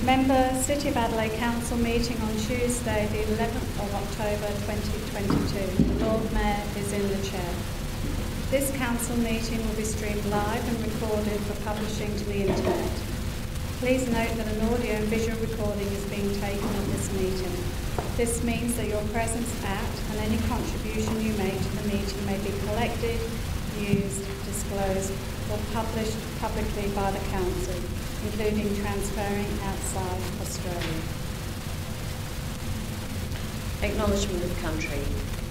Member City of Adelaide Council meeting on Tuesday the 11th of October 2022. The Lord Mayor is in the chair. This council meeting will be streamed live and recorded for publishing to the internet. Please note that an audio and visual recording is being taken of this meeting. This means that your presence at and any contribution you make to the meeting may be collected, used, disclosed or published publicly by the council, including transferring outside Australia. Acknowledgement of country.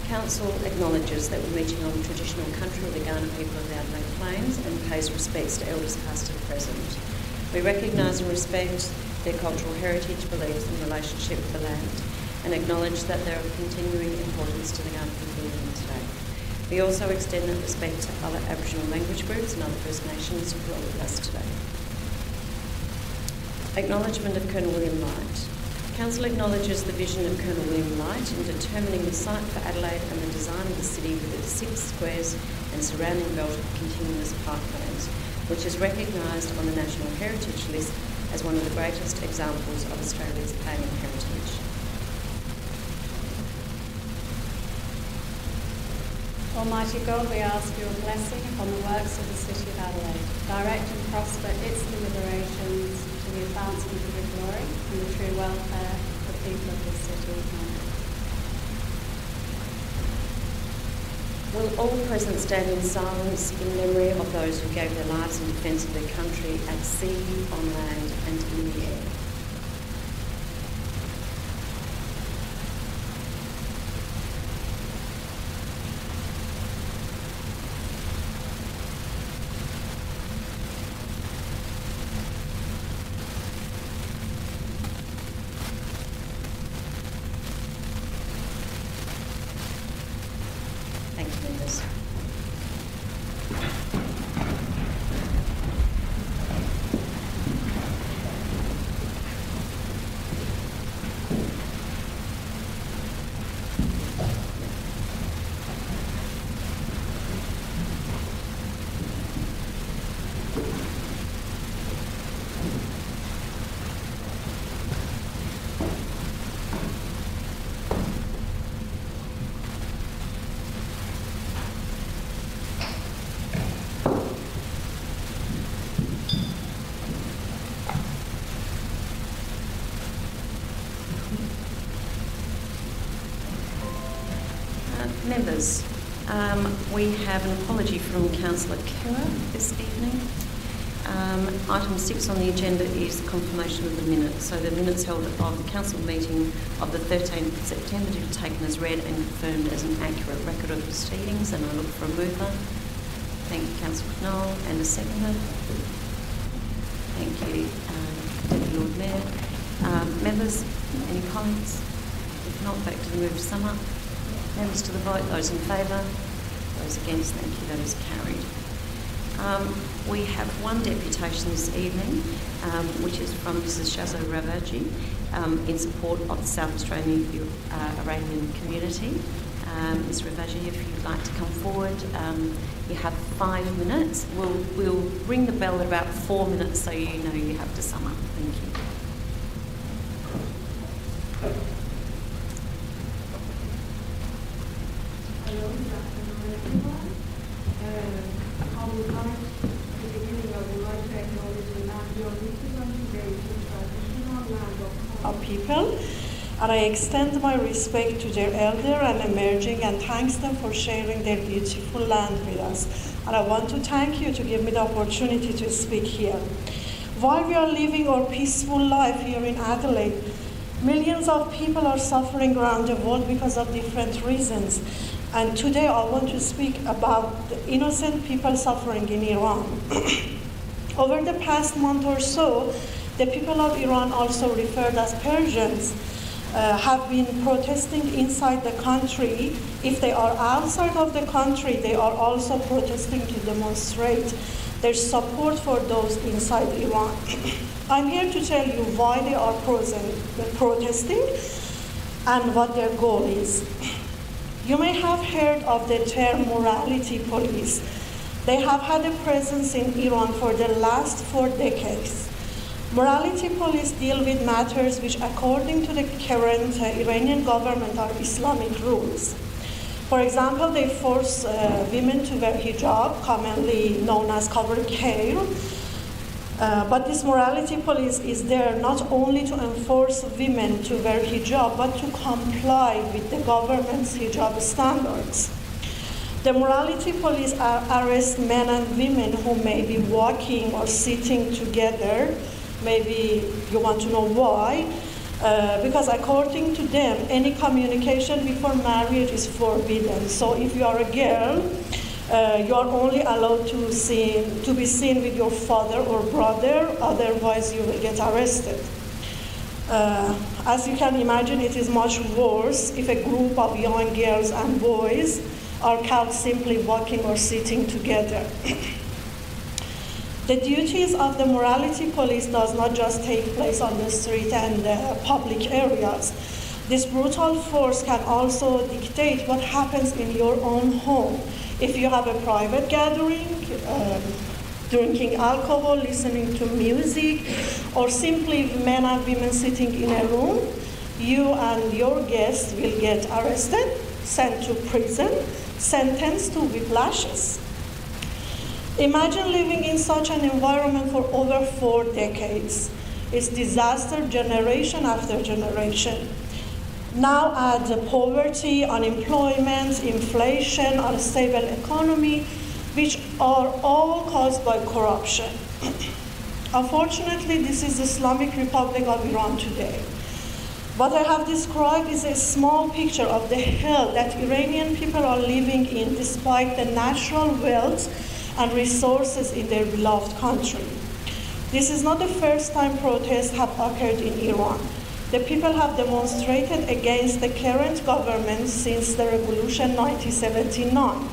Council acknowledges that we're meeting on traditional country of the Kaurna people of the Adelaide Plains and pays respects to elders past and present. We recognise and respect their cultural heritage, beliefs and relationship with the land and acknowledge that they are of continuing importance to the Kaurna people living today. We also extend that respect to other Aboriginal language groups and other First Nations who are with us today. Acknowledgement of Colonel William Light. Council acknowledges the vision of Colonel William Light in determining the site for Adelaide and the design of the city with its 6 squares and surrounding belt of continuous parklands, which is recognised on the National Heritage List as one of the greatest examples of Australia's planning heritage. Almighty God, we ask your blessing upon the works of the City of Adelaide. Direct and prosper its deliberations to the advancement of your glory and the true welfare of the people of this city. Amen. Will all present stand in silence in memory of those who gave their lives in defence of their country at sea, on land and in the air? Thank you, members. Members, we have an apology from Councillor Kerr this evening. Item 6 on the agenda is confirmation of the minutes. So the minutes held of the council meeting of the 13th of September to be taken as read and confirmed as an accurate record of proceedings, and I look for a mover. Thank you, Councillor Knoll, and a seconder. Thank you, Deputy Lord Mayor. Members, any comments? If not, back to the move to sum up. Members to the vote, those in favour, those against, thank you, that is carried. We have one deputation this evening, which is from Mrs Shazo Ravaji in support of the South Australian Iranian community. Ms Ravaji, if you'd like to come forward, you have 5 minutes. We'll ring the bell at about 4 minutes so you know you have to sum up. Thank you. Hello, good afternoon, everyone. I would like, at the beginning, I would like to acknowledge the land we are meeting on today is traditional land of our people, and I extend my respect to their elder and emerging and thanks them for sharing their beautiful land with us. And I want to thank you to give me the opportunity to speak here. While we are living our peaceful life here in Adelaide, millions of people are suffering around the world because of different reasons. And today I want to speak about the innocent people suffering in Iran. Over the past month or so, the people of Iran, also referred as Persians, have been protesting inside the country. If they are outside of the country, they are also protesting to demonstrate their support for those inside Iran. I'm here to tell you why they are protesting and what their goal is. You may have heard of the term morality police. They have had a presence in Iran for the last 4 decades. Morality police deal with matters which, according to the current Iranian government, are Islamic rules. For example, they force women to wear hijab, commonly known as covered hair. But this morality police is there not only to enforce women to wear hijab, but to comply with the government's hijab standards. The morality police arrest men and women who may be walking or sitting together. Maybe you want to know why. Because according to them, any communication before marriage is forbidden. So if you are a girl, you are only allowed to be seen with your father or brother, otherwise you will get arrested. As you can imagine, it is much worse if a group of young girls and boys are caught simply walking or sitting together. The duties of the morality police does not just take place on the street and public areas. This brutal force can also dictate what happens in your own home. If you have a private gathering, drinking alcohol, listening to music, or simply men and women sitting in a room, you and your guests will get arrested, sent to prison, sentenced to whiplashes. Imagine living in such an environment for over 4 decades. It's disaster generation after generation. Now add poverty, unemployment, inflation, unstable economy, which are all caused by corruption. Unfortunately, this is the Islamic Republic of Iran today. What I have described is a small picture of the hell that Iranian people are living in despite the natural wealth and resources in their beloved country. This is not the first time protests have occurred in Iran. The people have demonstrated against the current government since the revolution 1979.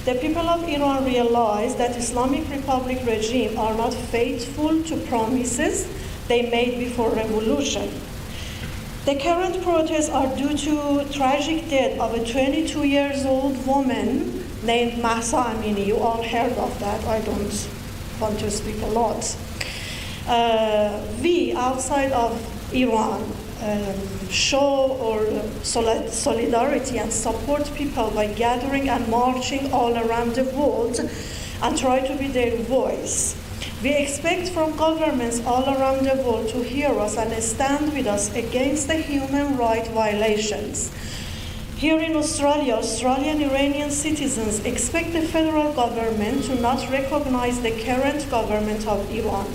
The people of Iran realize that Islamic Republic regime are not faithful to promises they made before revolution. The current protests are due to tragic death of a 22-year-old woman named Mahsa Amini. You all heard of that. I don't want to speak a lot. We, outside of Iran, show our solidarity and support people by gathering and marching all around the world and try to be their voice. We expect from governments all around the world to hear us and stand with us against the human rights violations. Here in Australia, Australian Iranian citizens expect the federal government to not recognize the current government of Iran,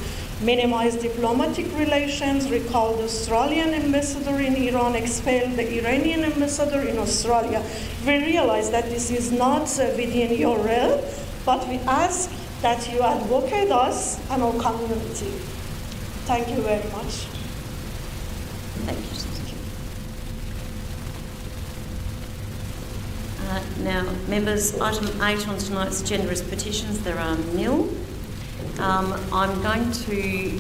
minimize diplomatic relations, recall the Australian ambassador in Iran, expel the Iranian ambassador in Australia. We realize that this is not within your realm, but we ask that you advocate us and our community. Thank you very much. Thank you, Susan. Now, members, item 8 on tonight's generous petitions, there are nil. I'm going to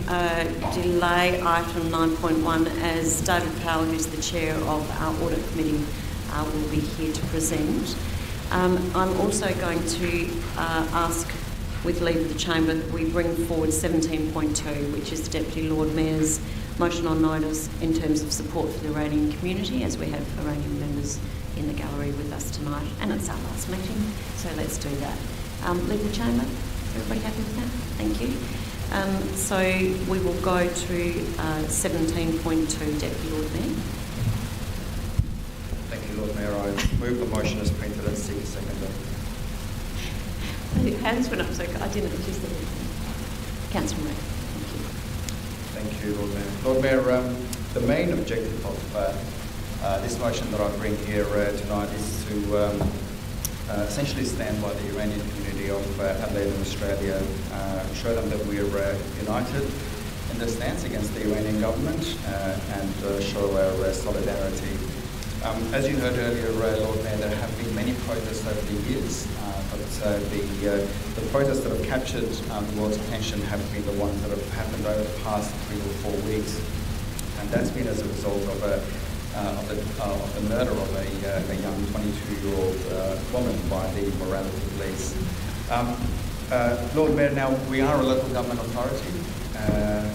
delay item 9.1 as David Powell, who's the chair of our audit committee, will be here to present. I'm also going to ask, with leave of the chamber, that we bring forward 17.2, which is the Deputy Lord Mayor's motion on notice in terms of support for the Iranian community, as we have Iranian members in the gallery with us tonight, and it's our last meeting, so let's do that. Leave the chamber. Everybody happy with that? Thank you. So we will go to 17.2, Deputy Lord Mayor. Thank you, Lord Mayor. I move the motion as printed and seek a seconder. Your hands went up, so I didn't notice that. Councilman, Thank you, Lord Mayor. Lord Mayor, the main objective of this motion that I bring here tonight is to essentially stand by the Iranian community of Adelaide and Australia, show them that we are united in the stance against the Iranian government and show our solidarity. As you heard earlier, Lord Mayor, there have been many protests over the years, but the protests that have captured the world's attention have been the ones that have happened over the past 3 or 4 weeks, and that's been as a result of the murder of a young 22-year-old woman by the morality police. Lord Mayor, now we are a local government authority,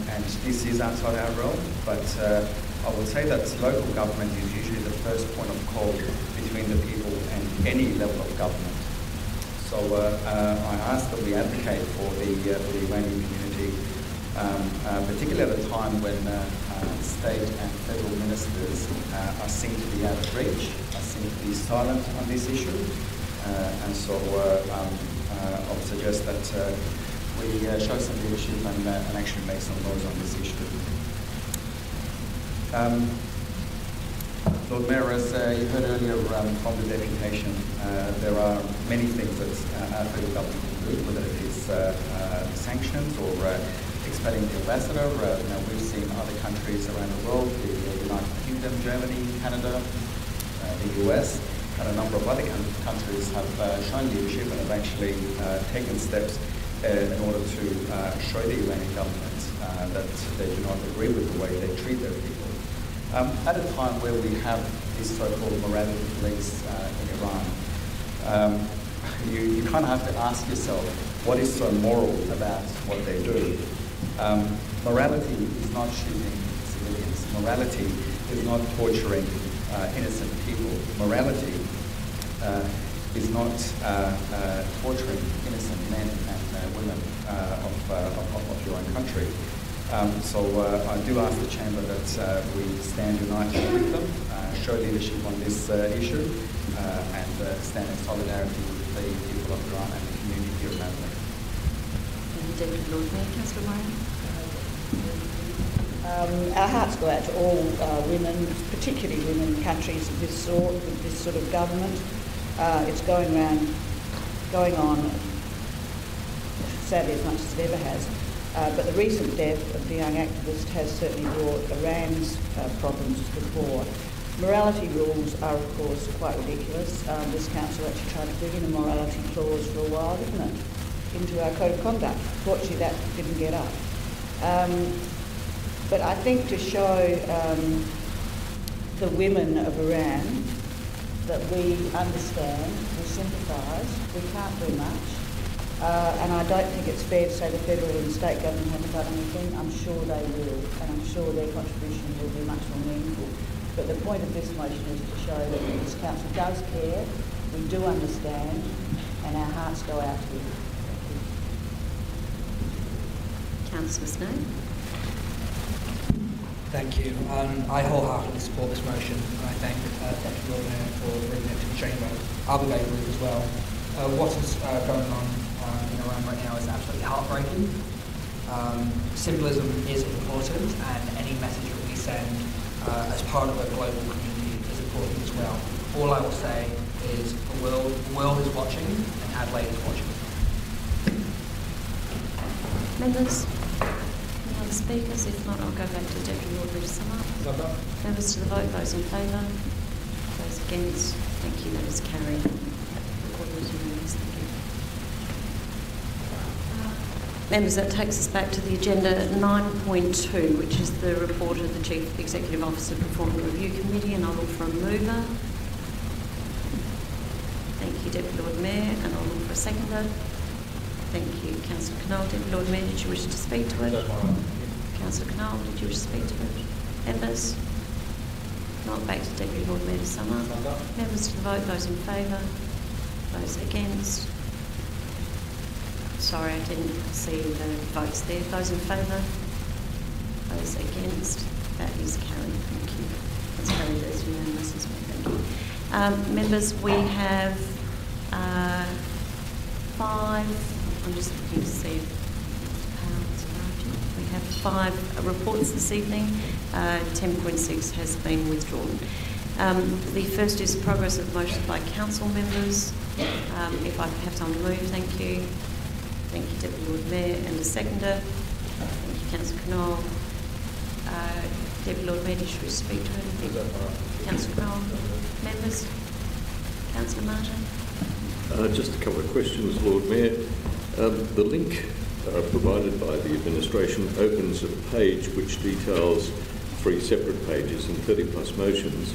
and this is outside our realm, but I would say that local government is usually the first point of call between the people and any level of government. So I ask that we advocate for the Iranian community, particularly at a time when state and federal ministers are seen to be out of reach, are seen to be silent on this issue, and so I would suggest that we show some leadership and actually make some noise on this issue. Lord Mayor, as you heard earlier from the deputation, there are many things that our federal government can do, whether it is sanctions or expelling the ambassador. We've seen other countries around the world, the United Kingdom, Germany, Canada, the US, and a number of other countries have shown leadership and have actually taken steps in order to show the Iranian government that they do not agree with the way they treat their people. At a time where we have this so-called morality police in Iran, you kind of have to ask yourself, what is so moral about what they do? Morality is not shooting civilians. Morality is not torturing innocent people. Morality is not torturing innocent men and women of your own country. So I do ask the Chamber that we stand united with them, show leadership on this issue, and stand in solidarity with the people of Iran and the community here in Adelaide. Deputy Lord Mayor, Councillor Moran. Our hearts go out to all women, particularly women in countries of this sort, with this sort of government. It's going on, sadly, as much as it ever has. But the recent death of the young activist has certainly brought Iran's problems to the fore. Morality rules are, of course, quite ridiculous. This council actually tried to bring in a morality clause for a while, didn't it, into our code of conduct. Fortunately, that didn't get up. But I think to show the women of Iran that we understand, we sympathise, we can't do much. And I don't think it's fair to say the federal and state government haven't done anything. I'm sure they will, and I'm sure their contribution will be much more meaningful. But the point of this motion is to show that this council does care, we do understand, and our hearts go out to you. Councillor Snow. Thank you. I wholeheartedly support this motion, and I thank Deputy Lord Mayor for bringing it to the Chamber. I'll be very brief as well. What is going on in Iran right now is absolutely heartbreaking. Symbolism is important, and any message that we send as part of a global community is important as well. All I will say is the world is watching, and Adelaide is watching. Members, any other speakers? If not, I'll go back to the Deputy Lord Mayor to sum up. Members to the vote, those in favour, those against. Thank you, that is carried. Members, that takes us back to the agenda 9.2, which is the report of the Chief Executive Officer Performance Review Committee, and I'll look for a mover. Thank you, Deputy Lord Mayor, and I'll look for a seconder. Thank you, Councillor Knoll. Deputy Lord Mayor, did you wish to speak to it? Councillor Knoll, did you wish to speak to it? Members? Not back to Deputy Lord Mayor to sum up. Members to the vote, those in favour, those against. Sorry, I didn't see the votes there. Those in favour, those against. That is carried. Thank you. That's carried as unanimous as well. Thank you. Members, we have 5. I'm just looking to see if we have 5 reports this evening. 10.6 has been withdrawn. The first is progress of motions by council members. If I have someone move, thank you. Thank you, Deputy Lord Mayor, and a seconder. Thank you, Councillor Knoll. Deputy Lord Mayor, did you speak to anything? Councillor Knoll. Members? Councillor Martin. Just a couple of questions, Lord Mayor. The link provided by the administration opens a page which details 3 separate pages and 30 plus motions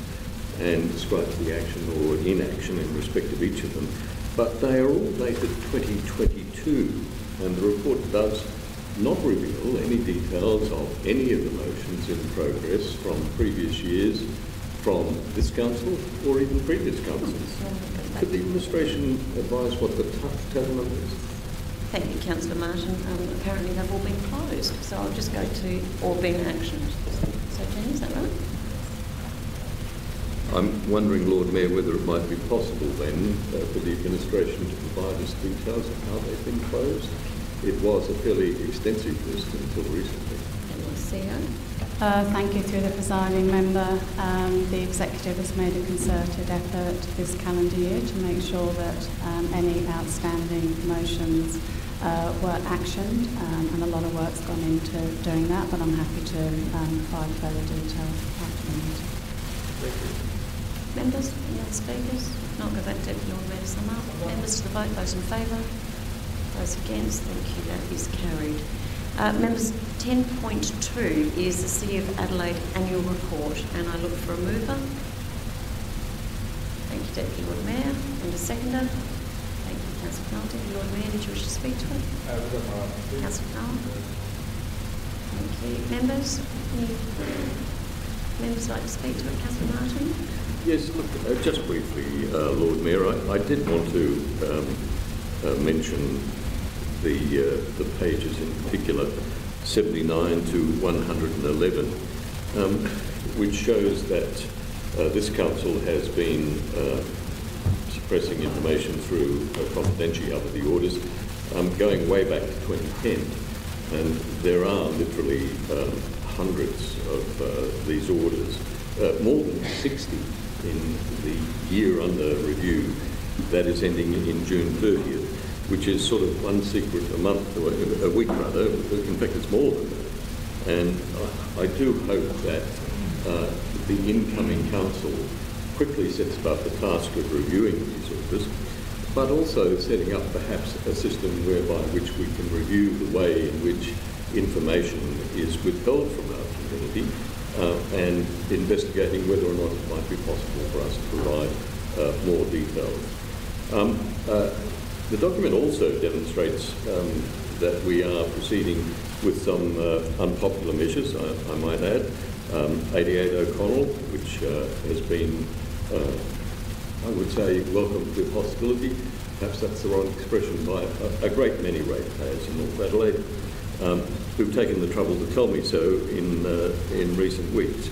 and describes the action or inaction in respect of each of them. But they are all dated 2022. 2, and the report does not reveal any details of any of the motions in progress from previous years, from this council or even previous councils. Could the administration advise what the total number is? Thank you, Councillor Martin. Apparently they've all been closed, so I'll just go to or been actioned. So, Jenny, is that right? I'm wondering, Lord Mayor, whether it might be possible then for the administration to provide us details of how they've been closed. It was a fairly extensive list until recently. Thank you through the presiding member. The executive has made a concerted effort this calendar year to make sure that any outstanding motions were actioned, and a lot of work's gone into doing that, but I'm happy to provide further detail after the meeting. Thank you. Members, any other speakers? If not, go back to Deputy Lord Mayor to sum up. Members to the vote, those in favour? Those against? Thank you, that is carried. Members, 10.2 is the City of Adelaide Annual Report, and I look for a mover. Thank you, Deputy Lord Mayor. And a seconder. Thank you, Councillor Knoll. Deputy Lord Mayor, did you wish to speak to it? Councillor Knoll. Thank you. Members, any members like to speak to it? Councillor Martin? Yes, look, just briefly, Lord Mayor, I did want to mention the pages in particular, 79 to 111, which shows that this council has been suppressing information through confidentiality orders going way back to 2010. And there are literally hundreds of these orders, more than 60 in the year under review that is ending in June 30th, which is sort of one secret a month, or a week rather. In fact, it's more than that. And I do hope that the incoming council quickly sets about the task of reviewing these orders, but also setting up perhaps a system whereby which we can review the way in which information is withheld from our community, and investigating whether or not it might be possible for us to provide more details. The document also demonstrates that we are proceeding with some unpopular measures, I might add. 88 O'Connell, which has been, I would say, welcomed with hostility. Perhaps that's the wrong expression, by a great many ratepayers in North Adelaide, who've taken the trouble to tell me so in recent weeks.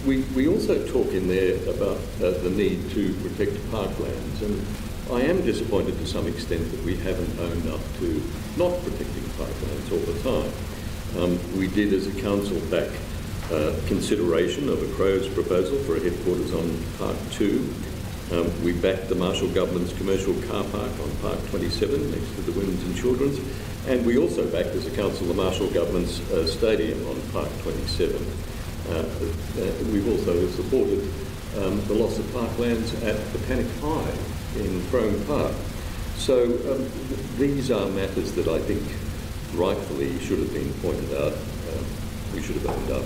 We also talk in there about the need to protect parklands, and I am disappointed to some extent that we haven't owned up to not protecting parklands all the time. We did, as a council, back consideration of a Crow's proposal for a headquarters on Park 2. We backed the Marshall Government's commercial car park on Park 27 next to the Women's and Children's, and we also backed, as a council, the Marshall Government's stadium on Park 27. We've also supported the loss of parklands at Botanic High in Frome Park. So these are matters that I think rightfully should have been pointed out. We should have owned up.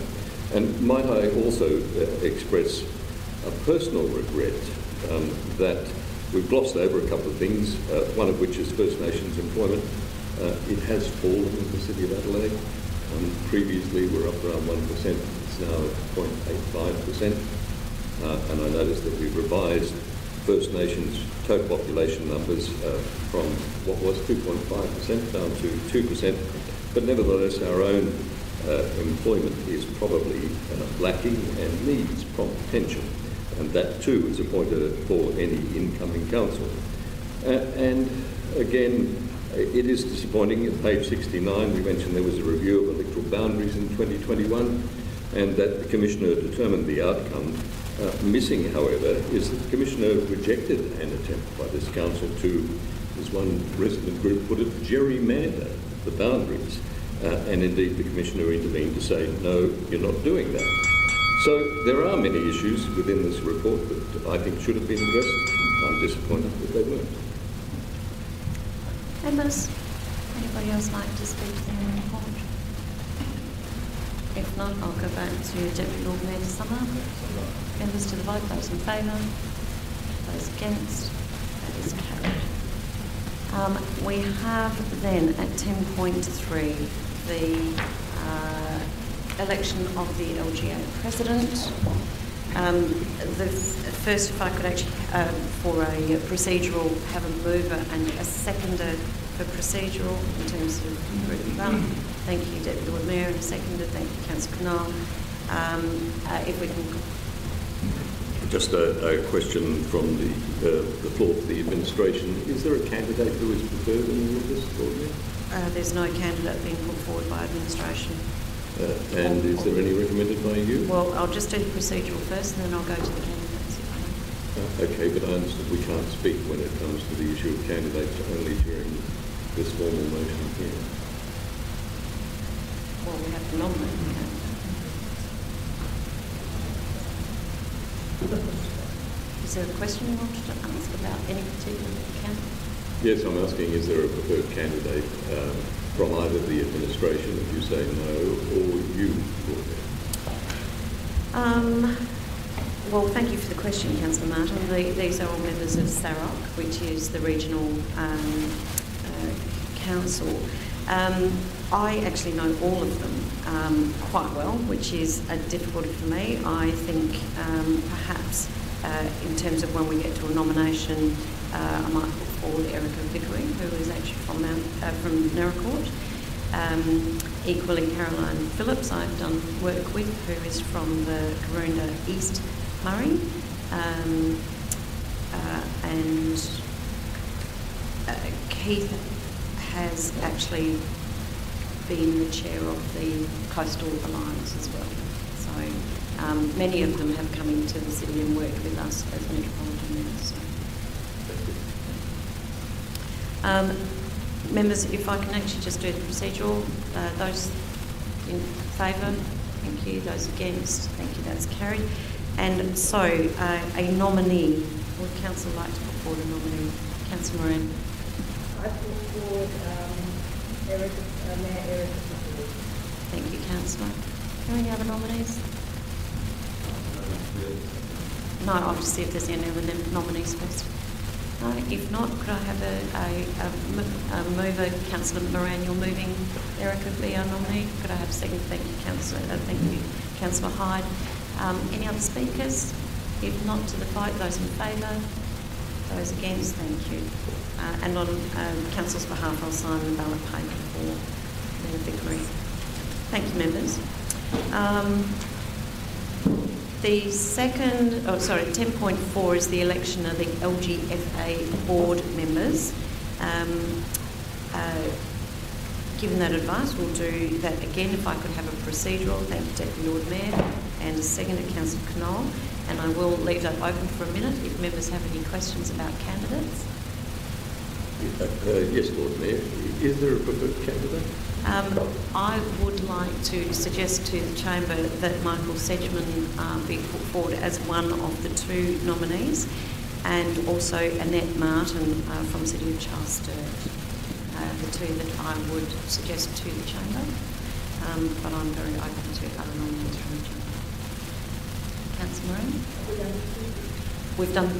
And might I also express a personal regret that we've glossed over a couple of things, one of which is First Nations employment. It has fallen in the City of Adelaide. Previously we were up around 1%, it's now at 0.85%. And I noticed that we've revised First Nations total population numbers from what was 2.5% down to 2%. But nevertheless, our own employment is probably lacking and needs prompt attention. And that too is a pointer for any incoming council. And again, it is disappointing. At page 69, we mentioned there was a review of electoral boundaries in 2021 and that the Commissioner determined the outcome. Missing, however, is that the Commissioner rejected an attempt by this council to, as one resident group put it, gerrymander the boundaries. And indeed the Commissioner intervened to say, no, you're not doing that. So there are many issues within this report that I think should have been addressed. I'm disappointed that they weren't. Members, anybody else like to speak to the report? If not, I'll go back to Deputy Lord Mayor to sum up. Members to the vote, those in favour, those against, that is carried. We have then at 10.3 the election of the LGA president. First, if I could actually, for a procedural, have a mover and a seconder for procedural in terms of group done. Thank you, Deputy Lord Mayor, and a seconder. Thank you, Councillor Canal. If we can. Just a question from the floor for the administration. Is there a candidate who is preferred in all of this, Lord Mayor? There's no candidate being put forward by administration. And is there any recommended by you? Well, I'll just do the procedural first and then I'll go to the candidates if I may. Okay, but I understand we can't speak when it comes to the issue of candidates only during this formal motion here. Well, we have to nominate the candidate. Is there a question you wanted to ask about any particular candidate? Yes, I'm asking, is there a preferred candidate from either the administration, if you say no, or you, Lord Mayor? Well, thank you for the question, Councillor Martin. These are all members of SAROC, which is the regional council. I actually know all of them quite well, which is a difficulty for me. I think perhaps in terms of when we get to a nomination, I might put forward Erica Vickery, who is actually from Nerricourt. Equally, Caroline Phillips, I've done work with, who is from the Karoonda East Murray. And Keith has actually been the chair of the Coastal Alliance as well. So many of them have come into the city and worked with us as metropolitan mayors. So. Members, if I can actually just do the procedural, those in favour, thank you. Those against, thank you, that's carried. And so, a nominee, would Council like to put forward a nominee? Councillor Moran. I put forward Mayor Erica. Thank you, Councillor. Are there any other nominees? No, I'll just see if there's any other nominees first. No, if not, could I have a mover? Councillor Moran, you're moving Erica be our nominee. Could I have a second? Thank you, Councillor. Thank you, Councillor Hyde. Any other speakers? If not, to the vote, those in favour, those against, thank you. And on Council's behalf, I'll sign the ballot paper for Mayor Vickery. Thank you, members. The second, 10.4 is the election of the LGFA board members. Given that advice, we'll do that again. If I could have a procedural, thank you, Deputy Lord Mayor, and a second to Councillor Knoll. And I will leave that open for a minute if members have any questions about candidates. Yes, Lord Mayor. Is there a preferred candidate? I would like to suggest to the Chamber that Michael Sedgman be put forward as one of the two nominees, and also Annette Martin from City of Charles Sturt. The two that I would suggest to the Chamber, but I'm very open to other nominees from the Chamber. Councillor Moran? We've done the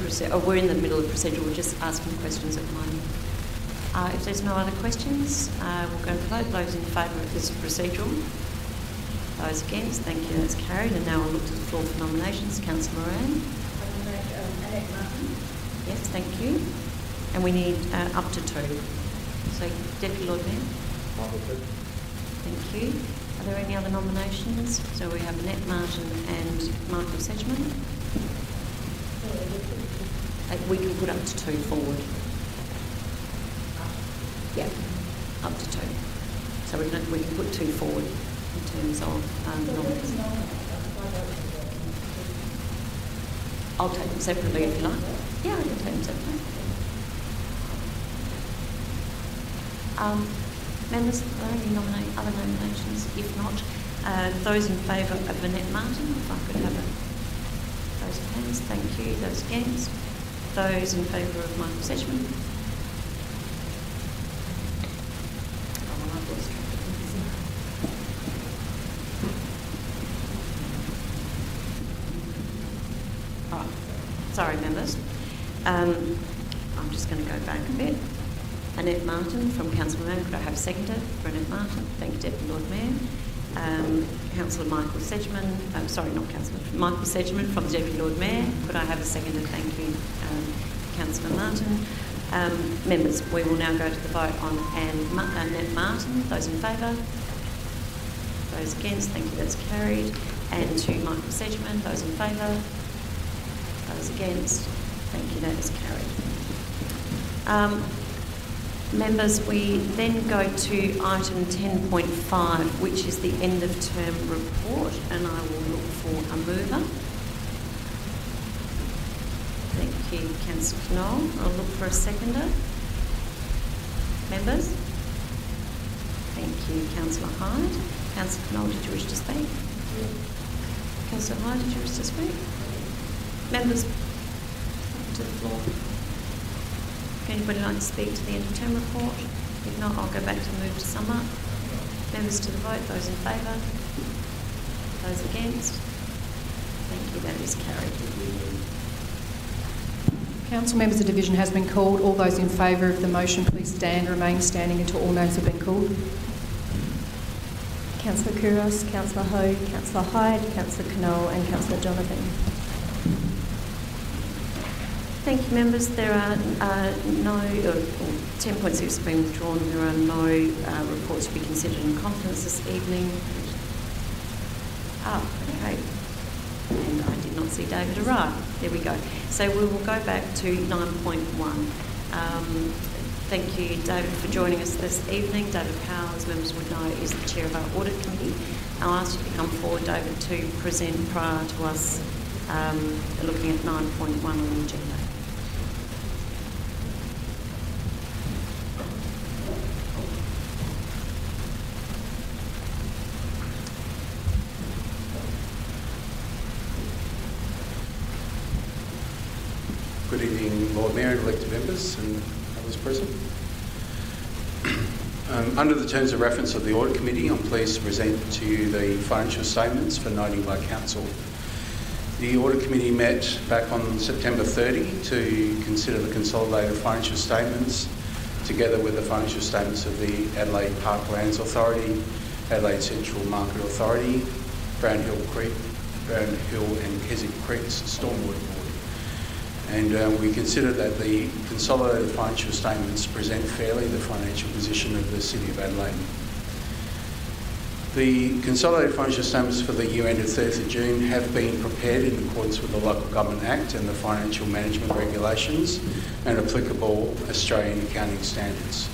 we're in the middle of procedural, we're just asking questions at the moment. If there's no other questions, we'll go to the vote. Those in favour of this procedural? Those against? Thank you, that's carried. And now I'll look to the floor for nominations. Councillor Moran? I nominate Annette Martin. Yes, thank you. And we need up to two. So, Deputy Lord Mayor? Thank you. Are there any other nominations? So we have Annette Martin and Michael Sedgman. We can put up to two forward. Yeah, up to two. So we can put two forward in terms of nominees. I'll take them separately if you like. Yeah, I can take them separately. Members, are there any other nominations? If not, those in favour of Annette Martin, if I could have those hands, thank you. Those against? Those in favour of Michael Sedgman? Sorry, members. I'm just going to go back a bit. Annette Martin from Councilman. Could I have a seconder for Annette Martin? Thank you, Deputy Lord Mayor. Councillor Michael Sedgman, not Councillor, Michael Sedgman from the Deputy Lord Mayor. Could I have a seconder? Thank you, Councillor Martin. Members, we will now go to the vote on Annette Martin. Those in favour? Those against? Thank you, that's carried. And to Michael Sedgman, those in favour? Those against? Thank you, that is carried. Members, we then go to item 10.5, which is the end of term report, and I will look for a mover. Thank you, Councillor Knoll. I'll look for a seconder. Members? Thank you, Councillor Hyde. Councillor Knoll, did you wish to speak? Councillor Hyde, did you wish to speak? Members, to the floor. Would anybody like to speak to the end of term report? If not, I'll go back to move to sum up. Members to the vote. Those in favour? Those against? Thank you. That is carried. Council members, the division has been called. All those in favour of the motion, please stand. Remain standing until all names have been called. Councillor Couros, Councillor Ho, Councillor Hyde, Councillor Knoll and Councillor Donovan. Thank you, members. There are 10.6 has been withdrawn. There are no reports to be considered in conference this evening. Okay. And I did not see David arrive. There we go. So we will go back to 9.1. Thank you, David, for joining us this evening. David Powell, as members would know, is the chair of our audit committee. I'll ask you to come forward, David, to present prior to us looking at 9.1 on the agenda. Good evening, Lord Mayor and elected members and others present. Under the terms of reference of the Audit Committee, I'm pleased to present to you the financial statements for noting by Council. The Audit Committee met back on September 30 to consider the consolidated financial statements together with the financial statements of the Adelaide Parklands Authority, Adelaide Central Market Authority, Brown Hill and Keswick Creek's Stormwater Board. And we consider that the consolidated financial statements present fairly the financial position of the City of Adelaide. The consolidated financial statements for the year ended 30th of June have been prepared in accordance with the Local Government Act and the Financial Management Regulations and applicable Australian accounting standards.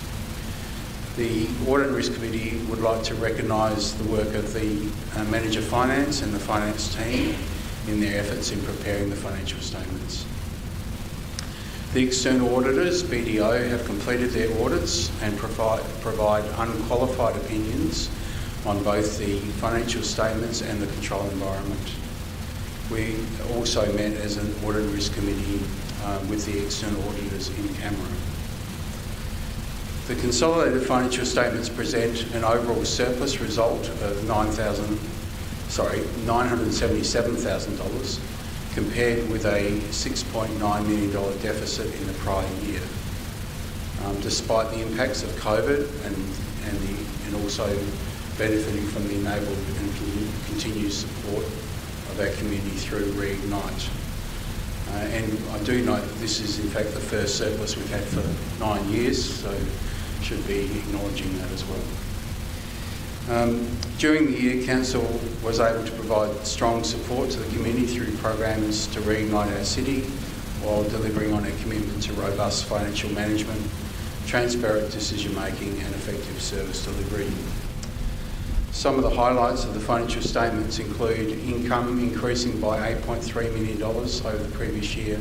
The Audit and Risk Committee would like to recognise the work of the Manager of Finance and the Finance team in their efforts in preparing the financial statements. The external auditors, BDO, have completed their audits and provide unqualified opinions on both the financial statements and the control environment. We also met as an Audit and Risk Committee with the external auditors in camera. The consolidated financial statements present an overall surplus result of $977,000 compared with a $6.9 million deficit in the prior year. Despite the impacts of COVID and also benefiting from the enabled and continued support of our community through Reignite. And I do note that this is in fact the first surplus we've had for 9 years, so should be acknowledging that as well. During the year, Council was able to provide strong support to the community through programs to reignite our city while delivering on our commitment to robust financial management, transparent decision making and effective service delivery. Some of the highlights of the financial statements include income increasing by $8.3 million over the previous year,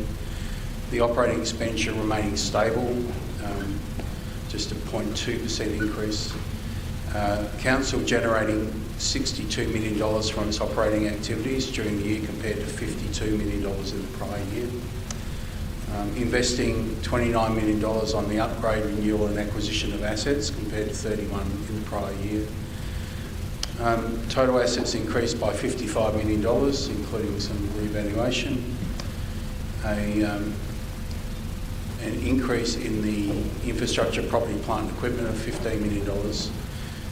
the operating expenditure remaining stable, just a 0.2% increase, Council generating $62 million from its operating activities during the year compared to $52 million in the prior year. Investing $29 million on the upgrade, renewal and acquisition of assets compared to $31 million in the prior year. Total assets increased by $55 million, including some revaluation. an increase in the infrastructure, property, plant and equipment of $15 million,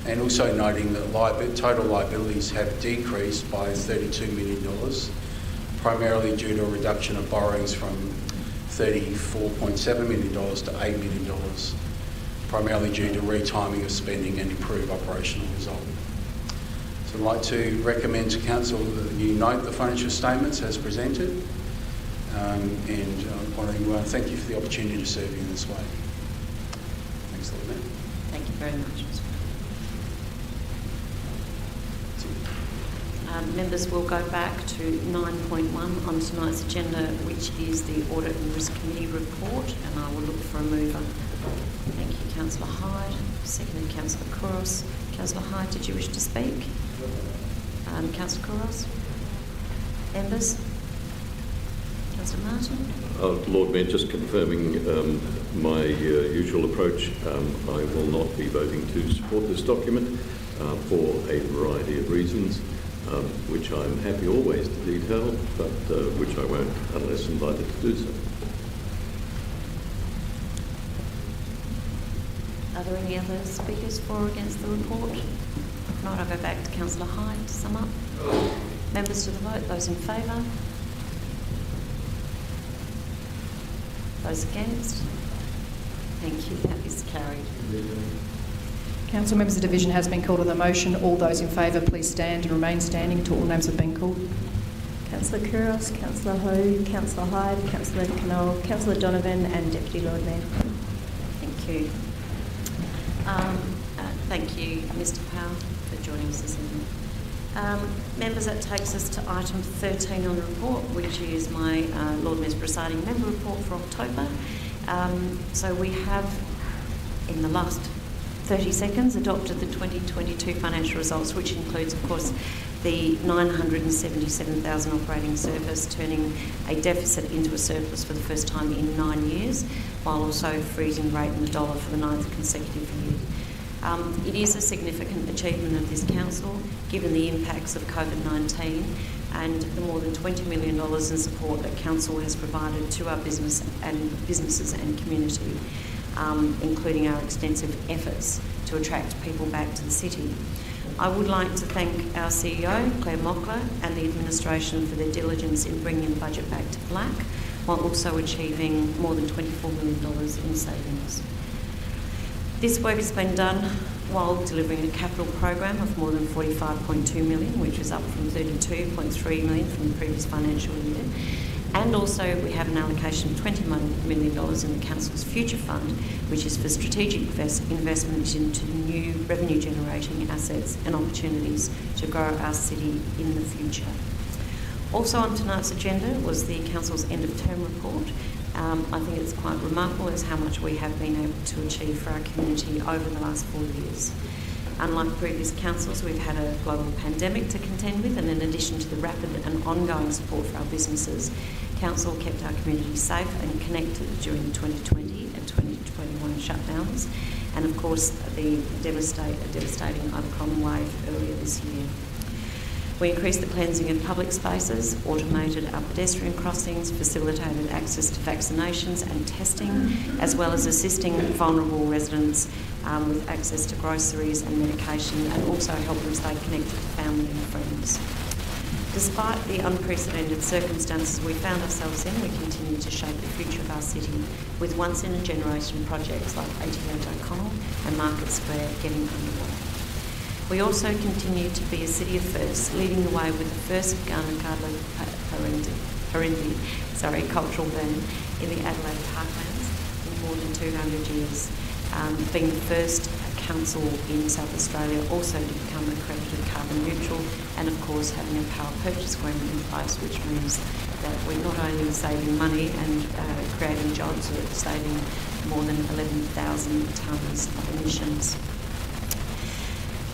and also noting that total liabilities have decreased by $32 million, primarily due to a reduction of borrowings from $34.7 million to $8 million, primarily due to retiming of spending and improved operational result. So I'd like to recommend to Council that you note the financial statements as presented, and I want to thank you for the opportunity to serve you in this way. Thanks, Lord Mayor. Thank you very much, Mr. Members will go back to 9.1 on tonight's agenda, which is the Audit and Risk Committee report, and I will look for a mover. Thank you, Councillor Hyde. Seconded, Councillor Couros. Councillor Hyde, did you wish to speak? Councillor Couros? Members? Councillor Martin? Lord Mayor, just confirming my usual approach, I will not be voting to support this document for a variety of reasons, which I'm happy always to detail, but which I won't unless invited to do so. Are there any other speakers for or against the report? If not, I'll go back to Councillor Hyde to sum up. Members to the vote, those in favour? Those against? Thank you, that is carried. Council members, the division has been called on the motion. All those in favour, please stand and remain standing until all names have been called. Councillor Couros, Councillor Ho, Councillor Hyde, Councillor Knoll, Councillor Donovan and Deputy Lord Mayor. Thank you. Thank you, Mr Powell, for joining us this evening. Members, that takes us to item 13 on the report, which is my Lord Mayor's presiding member report for October. So we have, in the last 30 seconds, adopted the 2022 financial results, which includes, of course, the 977,000 operating surplus, turning a deficit into a surplus for the first time in 9 years, while also freezing rate in the dollar for the 9th consecutive year. It is a significant achievement of this council, given the impacts of COVID-19 and the more than $20 million in support that council has provided to our businesses and community, including our extensive efforts to attract people back to the city. I would like to thank our CEO, Claire Mockler, and the administration for their diligence in bringing the budget back to black, while also achieving more than $24 million in savings. This work has been done while delivering a capital program of more than $45.2 million, which is up from $32.3 million from the previous financial year. And also we have an allocation of $20 million in the Council's Future Fund, which is for strategic investment into new revenue generating assets and opportunities to grow our city in the future. Also on tonight's agenda was the Council's end of term report. I think it's quite remarkable as how much we have been able to achieve for our community over the last 4 years. Unlike previous councils, we've had a global pandemic to contend with, and in addition to the rapid and ongoing support for our businesses, Council kept our community safe and connected during the 2020 and 2021 shutdowns, and of course the devastating Omicron wave earlier this year. We increased the cleansing of public spaces, automated our pedestrian crossings, facilitated access to vaccinations and testing, as well as assisting vulnerable residents with access to groceries and medication, and also help them stay connected to family and friends. Despite the unprecedented circumstances we found ourselves in, we continue to shape the future of our city with once-in-a-generation projects like 88 O'Connell and Market Square getting underway. We also continue to be a city of firsts, leading the way with the first Ghana cultural band in the Adelaide parklands in more than 200 years, being the first council in South Australia also to become accredited carbon neutral, and of course having a power purchase agreement in place, which means that we're not only saving money and creating jobs, we're saving more than 11,000 tonnes of emissions.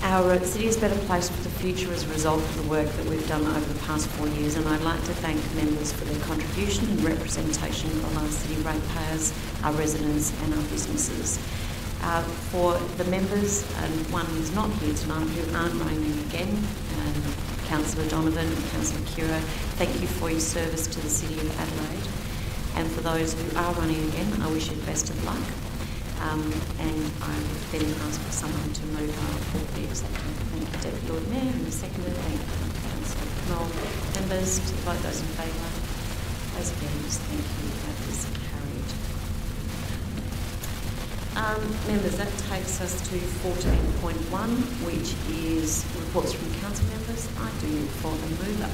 Our city is better placed for the future as a result of the work that we've done over the past 4 years, and I'd like to thank members for their contribution and representation from our city ratepayers, our residents and our businesses. For the members, and one who's not here tonight, who aren't running again, Councillor Donovan and Councillor Kira, thank you for your service to the City of Adelaide. And for those who are running again, I wish you the best of luck. And I would then ask for someone to move for the acceptance. Thank you, Deputy Lord Mayor, and the seconder. Thank you, Councillor Knoll. Members, to vote those in favour. Those against, thank you. That is carried. Members, that takes us to 14.1, which is reports from council members. I do look for a mover.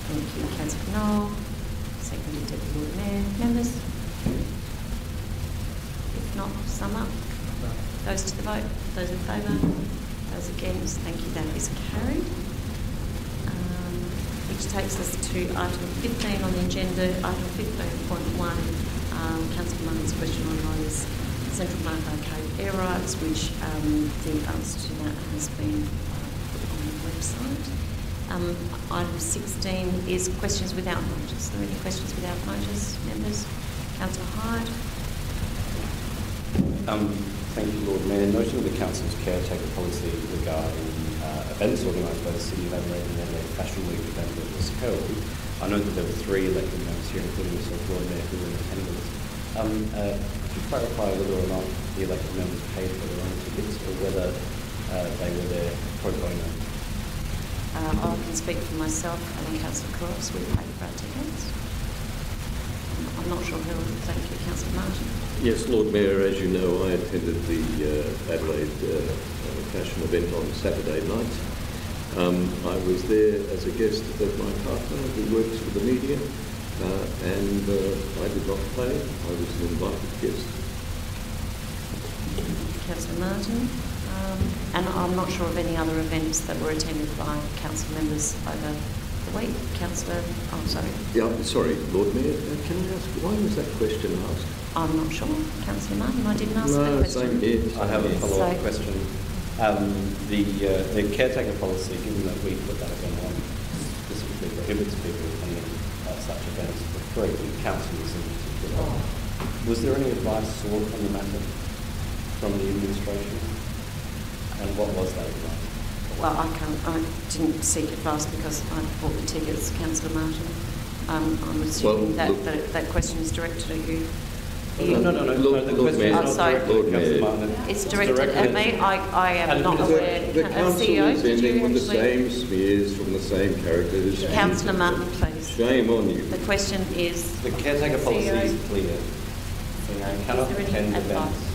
Thank you, Councillor Knoll. Seconded, Deputy Lord Mayor. Members? If not, sum up. Goes to the vote. Those in favour? Those against? Thank you. That is carried. Which takes us to item 15 on the agenda. Item 15.1, Councillor Munn's question on those Central Park Arcade air rights, which the answer to that has been put on the website. Item 16 is questions without notice. Are there any questions without notice, members? Councillor Hyde. Thank you, Lord Mayor. Noting the Council's caretaker policy regarding events organised by the City of Adelaide and Adelaide Fashion Week event that was held, I know that there were 3 elected members here, including yourself, Lord Mayor, who were in attendance. Could you clarify whether or not the elected members paid for their own tickets or whether they were there pro bono? I can speak for myself and Councillor Cross. We paid for our tickets. I'm not sure who. Thank you, Councillor Martin. Yes, Lord Mayor, as you know, I attended the Adelaide fashion event on Saturday night. I was there as a guest of my partner who works for the media, and I did not pay. I was an invited guest. Councillor Martin. And I'm not sure of any other events that were attended by council members over the week. Councillor, oh, sorry. Yeah, sorry, Lord Mayor, can I ask, why was that question asked? I'm not sure. Councillor Martin, I didn't ask that question. Same here. I have a follow-up question. The caretaker policy, given that we put that event on, specifically prohibits people attending such events for free, councillors in particular. Was there any advice sought on the matter from the administration? And what was that advice? Well, I didn't seek advice because I bought the tickets, Councillor Martin. I'm assuming that question is directed at you. No. The question is not directed at Councillor Martin. It's directed at me. I am not aware. The council CEO, is ending with the same smears from the same characters. Councillor Martin, please. Shame on you. The question is... The caretaker policy CEO. is clear. CEO cannot attend events.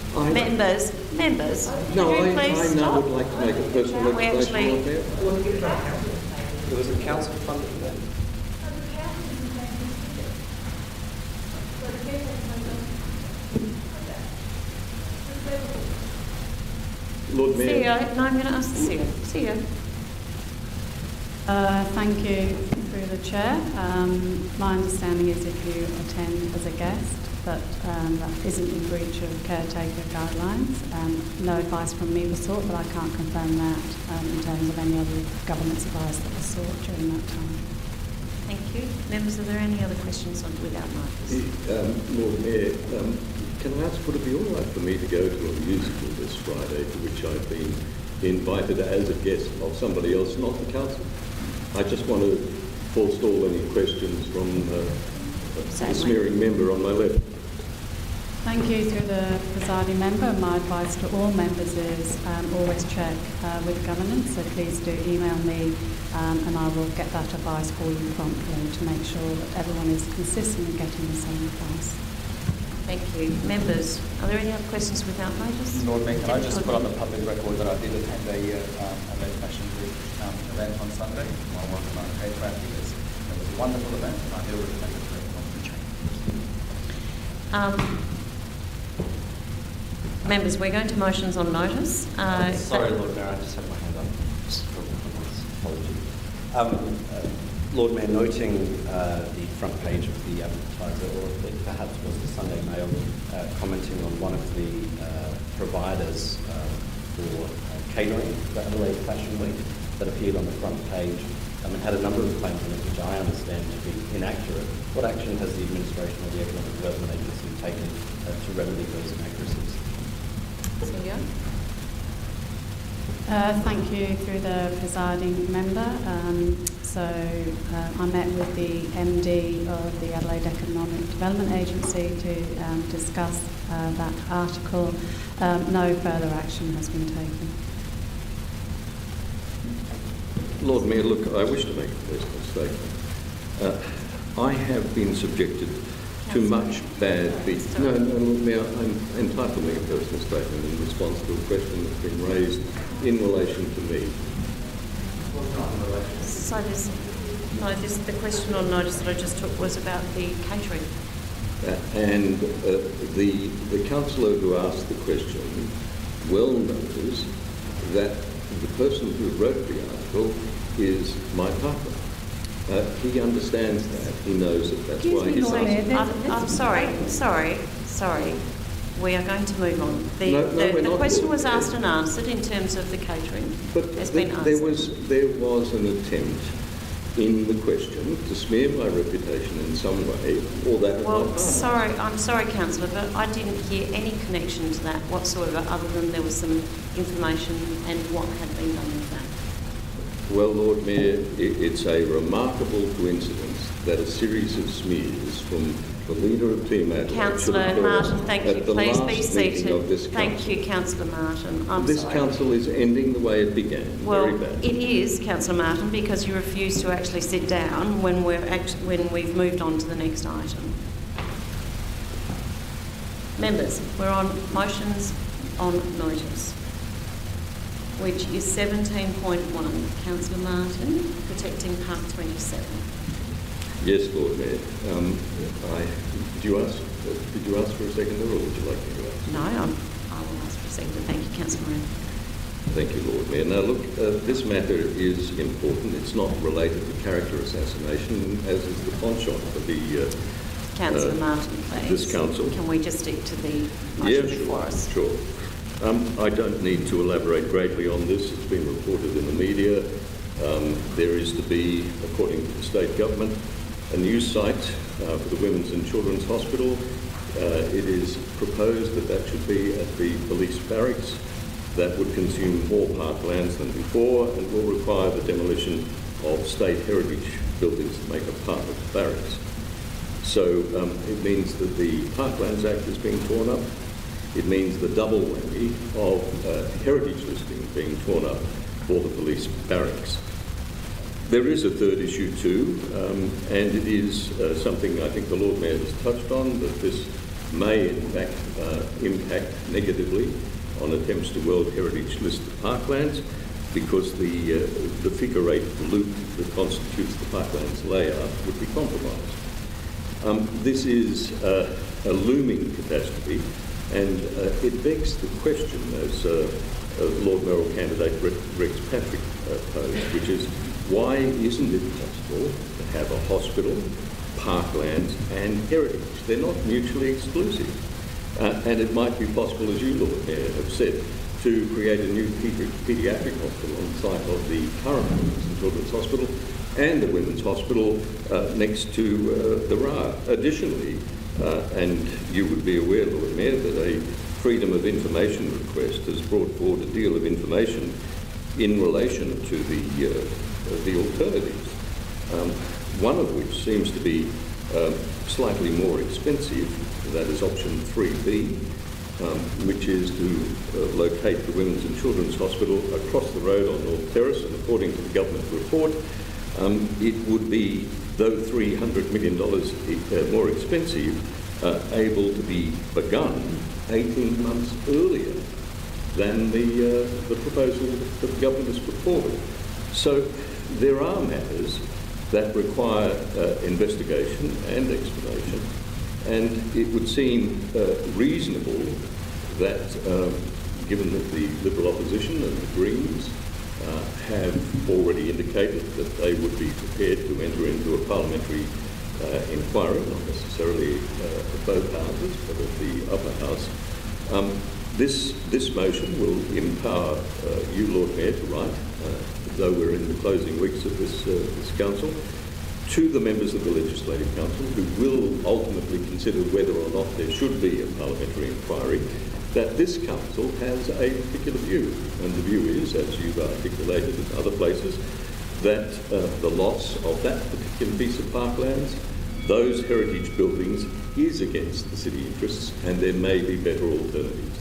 Members, No, would you I please now stop? would like to make a personal We observation on there. It was a council-funded event. Lord Mayor. CEO, no, I'm going to ask the CEO. Thank you through the chair. My understanding is if you attend as a guest, that isn't in breach of caretaker guidelines. No advice from me was sought, but I can't confirm that in terms of any other government's advice that was sought during that time. Thank you. Members, are there any other questions without notice? Lord Mayor, can I ask, would it be all right for me to go to a musical this Friday to which I've been invited as a guest of somebody else, not the council? I just want to forestall any questions from the smearing member on my left. Thank you through the presiding member. My advice to all members is always check with governance, so please do email me and I will get that advice for you promptly to make sure that everyone is consistently getting the same advice. Thank you. Members, are there any other questions without notice? Lord Mayor, can I just put on the public record that I did attend a Adelaide Fashion Week event on Sunday. My wife and I paid for our tickets. It was a wonderful event and I feel really thankful for everyone for the change. Members, we're going to motions on notice. Sorry, Lord Mayor, I just had my hand up. Apologies. Lord Mayor, noting the front page of the advertiser, or perhaps was the Sunday Mail, commenting on one of the providers for catering for Adelaide Fashion Week that appeared on the front page, and had a number of claims on it which I understand to be inaccurate. What action has the administration or the Economic Development Agency taken to remedy those inaccuracies? CEO? Thank you through the presiding member. So I met with the MD of the Adelaide Economic Development Agency to discuss that article. No further action has been taken. Lord Mayor, look, I wish to make a personal statement. I have been subjected to much bad feedback. No, Lord Mayor, I'm entitled to make a personal statement in response to a question that's been raised in relation to me. So the question on notice that I just took was about the catering. And the councillor who asked the question well knows that the person who wrote the article is my partner. He understands that. He knows that that's why he's asking. I'm sorry. We are going to move on. The the question was asked and answered in terms of the catering. But there was an attempt in the question to smear my reputation in some way, or that of my partner. I'm sorry, Councillor, but I didn't hear any connection to that whatsoever, other than there was some information and what had been done with that. Well, Lord Mayor, it's a remarkable coincidence that a series of smears from the leader of Team Adelaide. Councillor Martin, thank you. Please be seated. Thank you, Councillor Martin. This council is ending the way it began. Well, very bad. It is, Councillor Martin, because you refuse to actually sit down when we've moved on to the next item. Members, we're on motions on notice, which is 17.1. Councillor Martin, protecting Park 27. Yes, Lord Mayor. Did you ask for a seconder, or would you like me to ask? No, I will ask for a seconder. Thank you, Councillor Moran. Thank you, Lord Mayor. Now, look, this matter is important. It's not related to character assassination, as is the penchant for the... Councillor Martin, please. This council. Can we just stick to the motion before us? Sure. I don't need to elaborate greatly on this. It's been reported in the media. There is to be, according to the state government, a new site for the Women's and Children's Hospital. It is proposed that should be at the police barracks. That would consume more parklands than before and will require the demolition of state heritage buildings to make a part of the barracks. So it means that the Parklands Act is being torn up. It means the double whammy of heritage listing being torn up for the police barracks. There is a third issue too, and it is something I think the Lord Mayor has touched on, that this may in fact impact negatively on attempts to World Heritage list the parklands, because the figure 8 loop that constitutes the parklands layout would be compromised. This is a looming catastrophe, and it begs the question, as Lord Mayoral candidate Rex Patrick posed, which is, why isn't it possible to have a hospital, parklands and heritage? They're not mutually exclusive. And it might be possible, as you, Lord Mayor, have said, to create a new paediatric hospital on the site of the current Women's and Children's Hospital and a women's hospital next to the RA. Additionally, and you would be aware, Lord Mayor, that a Freedom of Information request has brought forward a deal of information in relation to the alternatives, one of which seems to be slightly more expensive. That is option 3B, which is to locate the Women's and Children's Hospital across the road on North Terrace, and according to the government report, it would be, though $300 million more expensive, able to be begun 18 months earlier than the proposal that the government has put forward. So there are matters that require investigation and explanation, and it would seem reasonable that, given that the Liberal opposition and the Greens have already indicated that they would be prepared to enter into a parliamentary inquiry, not necessarily at both houses, but at the upper house, this motion will empower you, Lord Mayor, to write, though we're in the closing weeks of this council, to the members of the Legislative Council, who will ultimately consider whether or not there should be a parliamentary inquiry, that this council has a particular view. And the view is, as you've articulated in other places, that the loss of that particular piece of parklands, those heritage buildings, is against the city interests, and there may be better alternatives.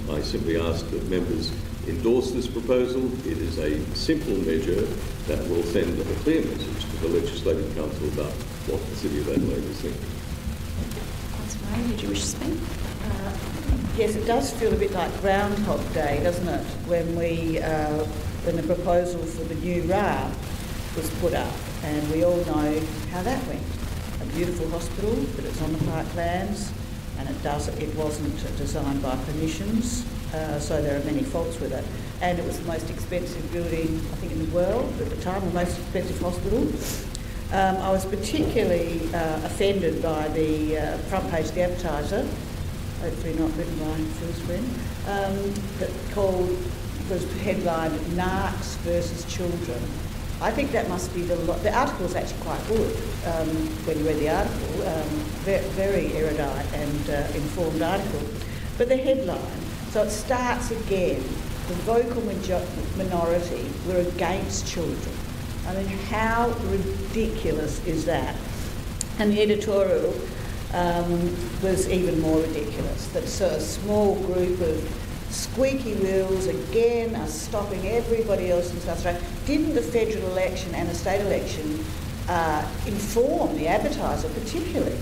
I simply ask that members endorse this proposal. It is a simple measure that will send a clear message to the Legislative Council about what the City of Adelaide is thinking. Councillor Ray, did you wish to speak? Yes, it does feel a bit like Groundhog Day, doesn't it? When the proposal for the new RA was put up, and we all know how that went. A beautiful hospital, but it's on the parklands, and it wasn't designed by permissions, so there are many faults with it. And it was the most expensive building, I think, in the world at the time, the most expensive hospital. I was particularly offended by the front page of the Advertiser, hopefully not written by Phil's friend, that was headlined "Narcs versus Children." I think that must be the article is actually quite good when you read the article, very erudite and informed article. But the headline, so it starts again, the vocal minority were against children. I mean, how ridiculous is that? And the editorial was even more ridiculous, that a small group of squeaky wheels again are stopping everybody else in South Australia. Didn't the federal election and the state election inform the Advertiser particularly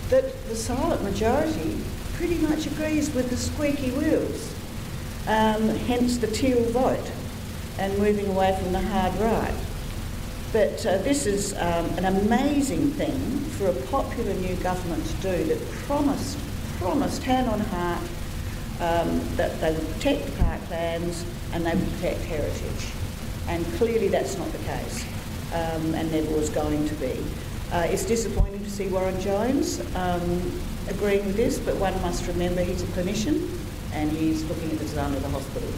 that the silent majority pretty much agrees with the squeaky wheels, hence the teal vote and moving away from the hard right. But this is an amazing thing for a popular new government to do that promised hand on heart that they would protect the parklands and they would protect heritage. And clearly that's not the case, and never was going to be. It's disappointing to see Warren Jones agreeing with this, but one must remember he's a clinician and he's looking at the design of the hospital.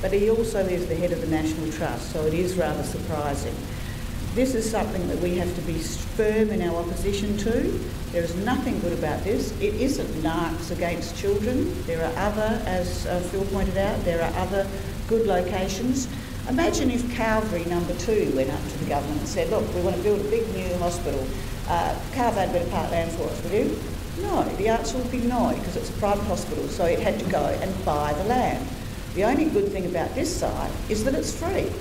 But he also is the head of the National Trust, so it is rather surprising. This is something that we have to be firm in our opposition to. There is nothing good about this. It isn't narcs against children. There are other, as Phil pointed out, there are other good locations. Imagine if Calvary number 2 went up to the government and said, look, we want to build a big new hospital. Carve out a bit of parkland for us, will you? No, the answer would be no, because it's a private hospital, so it had to go and buy the land. The only good thing about this site is that it's free.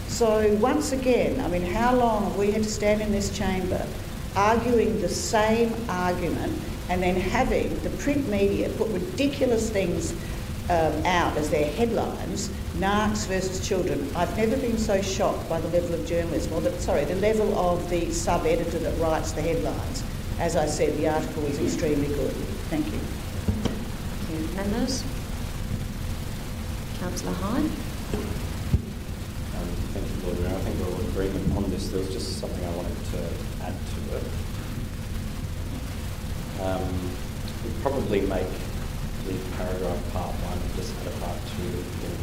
So once again, I mean, how long have we had to stand in this chamber arguing the same argument and then having the print media put ridiculous things out as their headlines, narcs versus children. I've never been so shocked by the level of journalism, or the level of the sub-editor that writes the headlines. As I said, the article was extremely good. Thank you. Thank you. Members? Councillor Hyde? Thank you, Lord Mayor. I think we're all in agreement on this. There was just something I wanted to add to it. We'd probably make the paragraph part 1 just add a part 2 in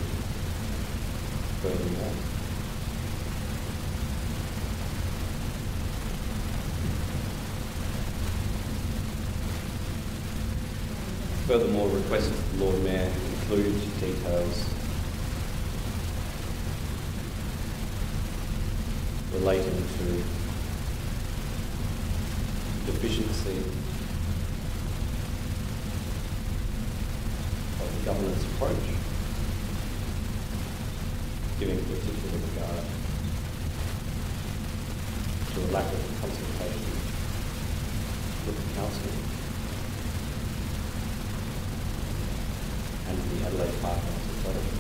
furthermore. Furthermore, request the Lord Mayor include details relating to deficiency of the government's approach, giving particular regard to a lack of consultation with the Council and the Adelaide Parklands Authority.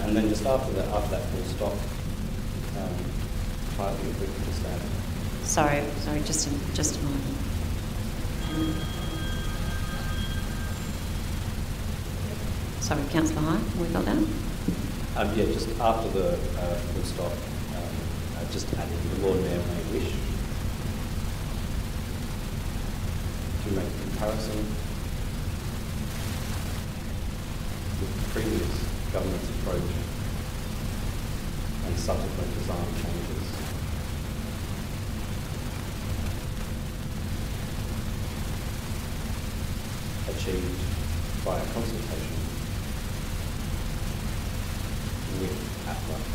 And then just after that full stop, title if we could just add Sorry, just a moment. Sorry, Councillor High, we got that? Yeah, just after the full stop, just adding the Lord Mayor may wish to make a comparison with the previous government's approach and subsequent design changes. Achieved by a consultation with Adelaide.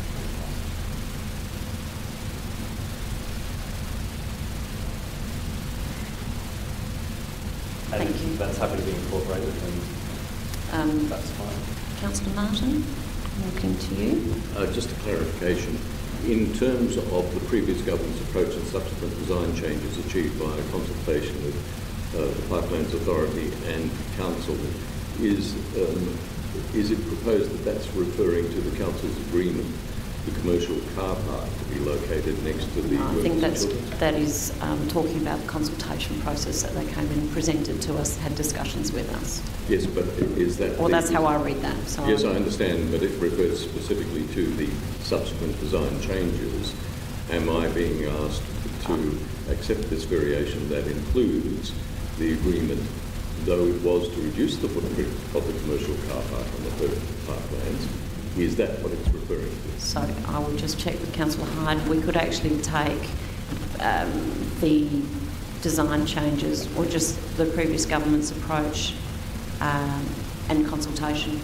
Thank you. That's happy to be incorporated, and that's fine. Councillor Martin, looking to you. Just a clarification. In terms of the previous government's approach and subsequent design changes achieved by a consultation with the Parklands Authority and Council, is it proposed that that's referring to the Council's agreement, the commercial car park to be located next to the... I think that is talking about the consultation process that they came in and presented to us, had discussions with us. Yes, but is that... Well, that's how I read that. So yes, I understand, but it refers specifically to the subsequent design changes. Am I being asked to accept this variation that includes the agreement, though it was to reduce the footprint of the commercial car park on the parklands? Is that what it's referring to? So I will just check with Councillor Hyde. We could actually take the design changes or just the previous government's approach and consultation.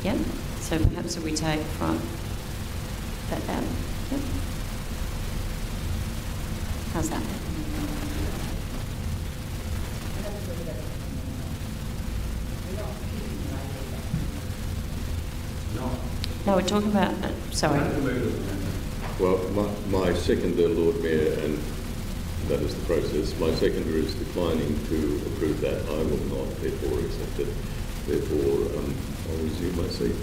Yeah? So perhaps if we take from that down. Yep. How's that? No, we're talking about... sorry. Well, my seconder, Lord Mayor, and that is the process, my seconder is declining to approve that. I will not, therefore, accept it. Therefore, I'll resume my seat.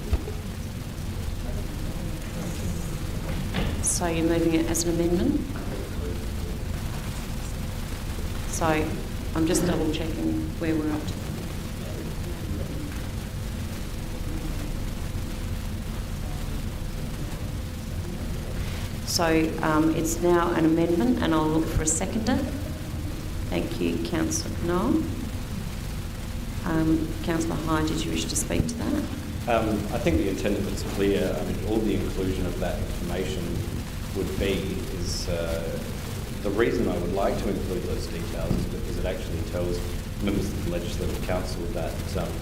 So you're moving it as an amendment? So I'm just double checking where we're up to. So it's now an amendment, and I'll look for a seconder. Thank you, Councillor Knoll. Councillor Hyde, did you wish to speak to that? I think the intent of it's clear. I mean, all the inclusion of that information would be is the reason I would like to include those details is because it actually tells members of the Legislative Council that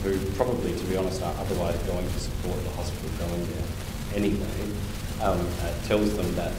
who probably, to be honest, are otherwise going to support the hospital going there anyway. Tells them that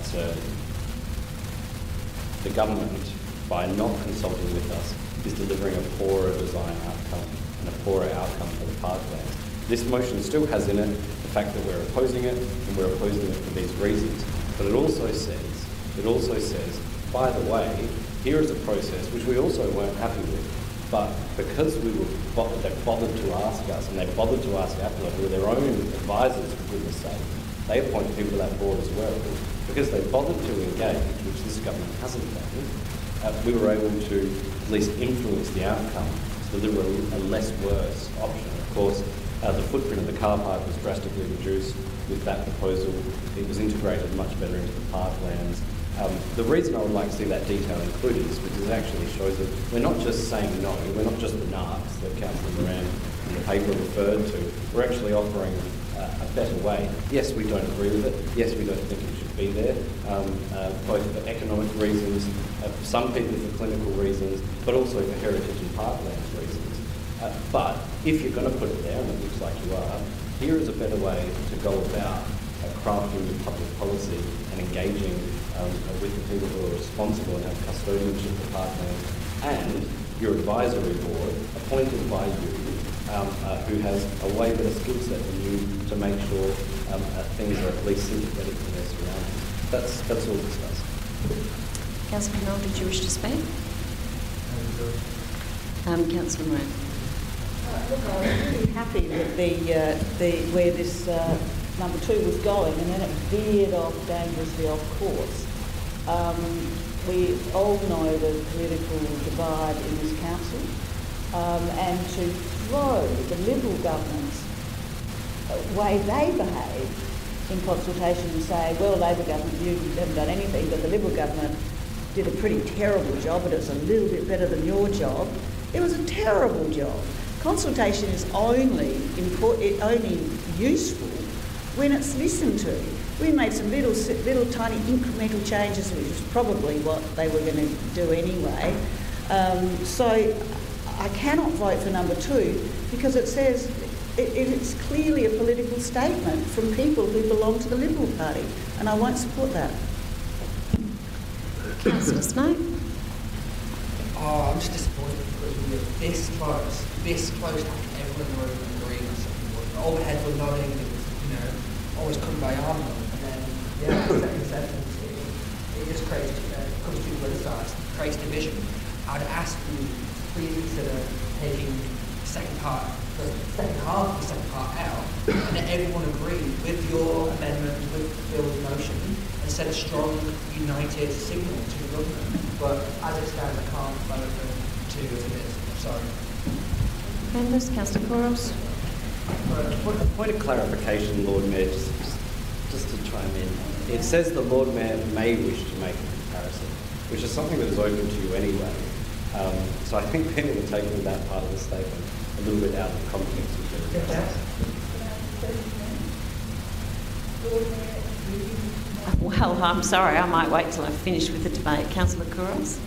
the government, by not consulting with us, is delivering a poorer design outcome and a poorer outcome for the parklands. This motion still has in it the fact that we're opposing it, and we're opposing it for these reasons. But it also says, by the way, here is a process which we also weren't happy with. But because they bothered to ask us, and they bothered to ask Adelaide, who were their own advisors, for goodness sake, they appointed people to that board as well. Because they bothered to engage, which this government hasn't done, we were able to at least influence the outcome to deliver a less worse option. Of course, the footprint of the car park was drastically reduced with that proposal. It was integrated much better into the parklands. The reason I would like to see that detail included is because it actually shows that we're not just saying no, we're not just the narcs that Councillor Moran in the paper referred to. We're actually offering a better way. Yes, we don't agree with it. Yes, we don't think it should be there, both for economic reasons, for some people for clinical reasons, but also for heritage and parklands reasons. But if you're going to put it there, and it looks like you are, here is a better way to go about crafting the public policy and engaging with the people who are responsible and have custodianship of parklands, and your advisory board appointed by you, who has a way better skill set than you to make sure things are at least sympathetic to their surroundings. That's all discussed. Councillor Knoll, did you wish to speak? Councillor Moran. Look, I was really happy with the where this number 2 was going, and then it veered off dangerously off course. We all know the political divide in this council, and to throw the Liberal government's way they behave in consultation and say, well, Labor government, you haven't done anything, but the Liberal government did a pretty terrible job, but it was a little bit better than your job. It was a terrible job. Consultation is only useful when it's listened to. We made some little tiny incremental changes, which was probably what they were going to do anyway. So I cannot vote for number 2 because it says it's clearly a political statement from people who belong to the Liberal Party, and I won't support that. Councillor Snow? Oh, I'm just disappointed because we were this close to having everyone in the room agreeing on something. All the heads were nodding, it was, always come by arm, and then, second session, it just creates, comes to criticise, creates division. I'd ask you to please consider taking the second part, the second half of the second part out, and let everyone agree with your amendment, with Bill's motion, and send a strong, united signal to the government. But as it stands, I can't vote for 2 as it is. Sorry. Members, Councillor Couros? Point of clarification, Lord Mayor, just to chime in. It says the Lord Mayor may wish to make a comparison, which is something that is open to you anyway. So I think people are taking that part of the statement a little bit out of context. Well, I'm sorry, I might wait till I finish with the debate. Councillor Couros?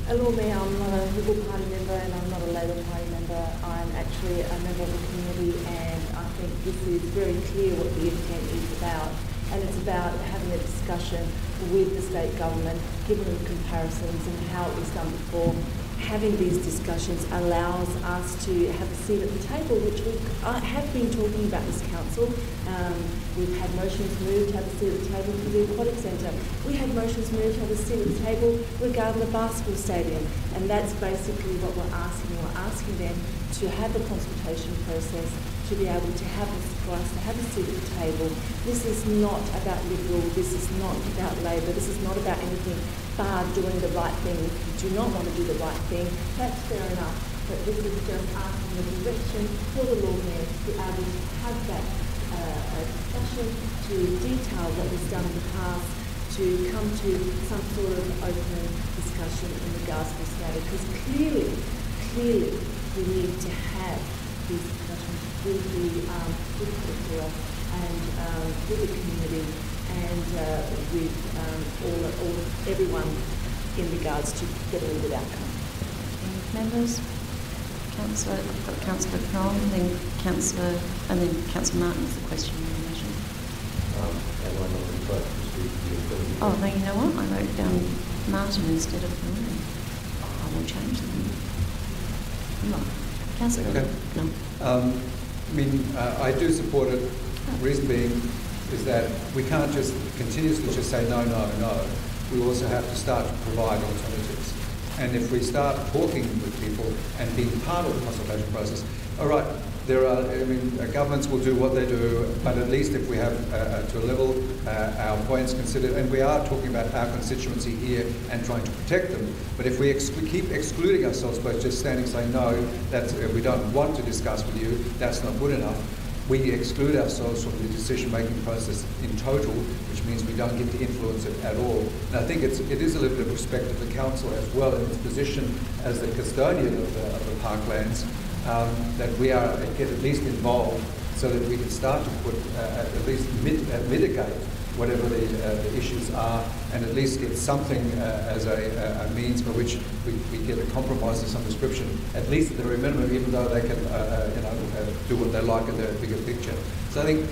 Lord Mayor, I'm not a Liberal Party member and I'm not a Labor Party member. I'm actually a member of the community, and I think this is very clear what the intent is about. And it's about having a discussion with the state government, giving them comparisons and how it was done before. Having these discussions allows us to have a seat at the table, which we have been talking about this council. We've had motions moved to have a seat at the table for the aquatic centre. We had motions moved to have a seat at the table regarding the basketball stadium. And that's basically what we're asking. We're asking them to have a consultation process, to be able to have for us to have a seat at the table. This is not about Liberal, this is not about Labor, this is not about anything bar doing the right thing. If you do not want to do the right thing, that's fair enough. But this is just asking the direction for the Lord Mayor to be able to have that discussion, to detail what was done in the past, to come to some sort of open discussion in regards to this matter. Because clearly, we need to have these discussions with the and with the community and with everyone in regards to getting a good outcome. Members? Councillor Crone, then Councillor, and then Councillor Martin with the question in relation. Oh, no, you know what? I wrote down Martin instead of Crone. I will change them. No. Councillor? Okay. No. I do support it. The reason being is that we can't just continuously just say no, no, no. We also have to start to provide alternatives. And if we start talking with people and being part of the consultation process, all right, governments will do what they do, but at least if we have, to a level, our points considered, and we are talking about our constituency here and trying to protect them, but if we keep excluding ourselves by just standing saying no, that we don't want to discuss with you, that's not good enough, we exclude ourselves from the decision-making process in total, which means we don't get to influence it at all. And I think it is a little bit of respect of the council as well in its position as the custodian of the parklands, that we get at least involved so that we can start to put at least mitigate whatever the issues are, and at least get something as a means by which we get a compromise of some description, at least at the very minimum, even though they can do what they like in the bigger picture. So I think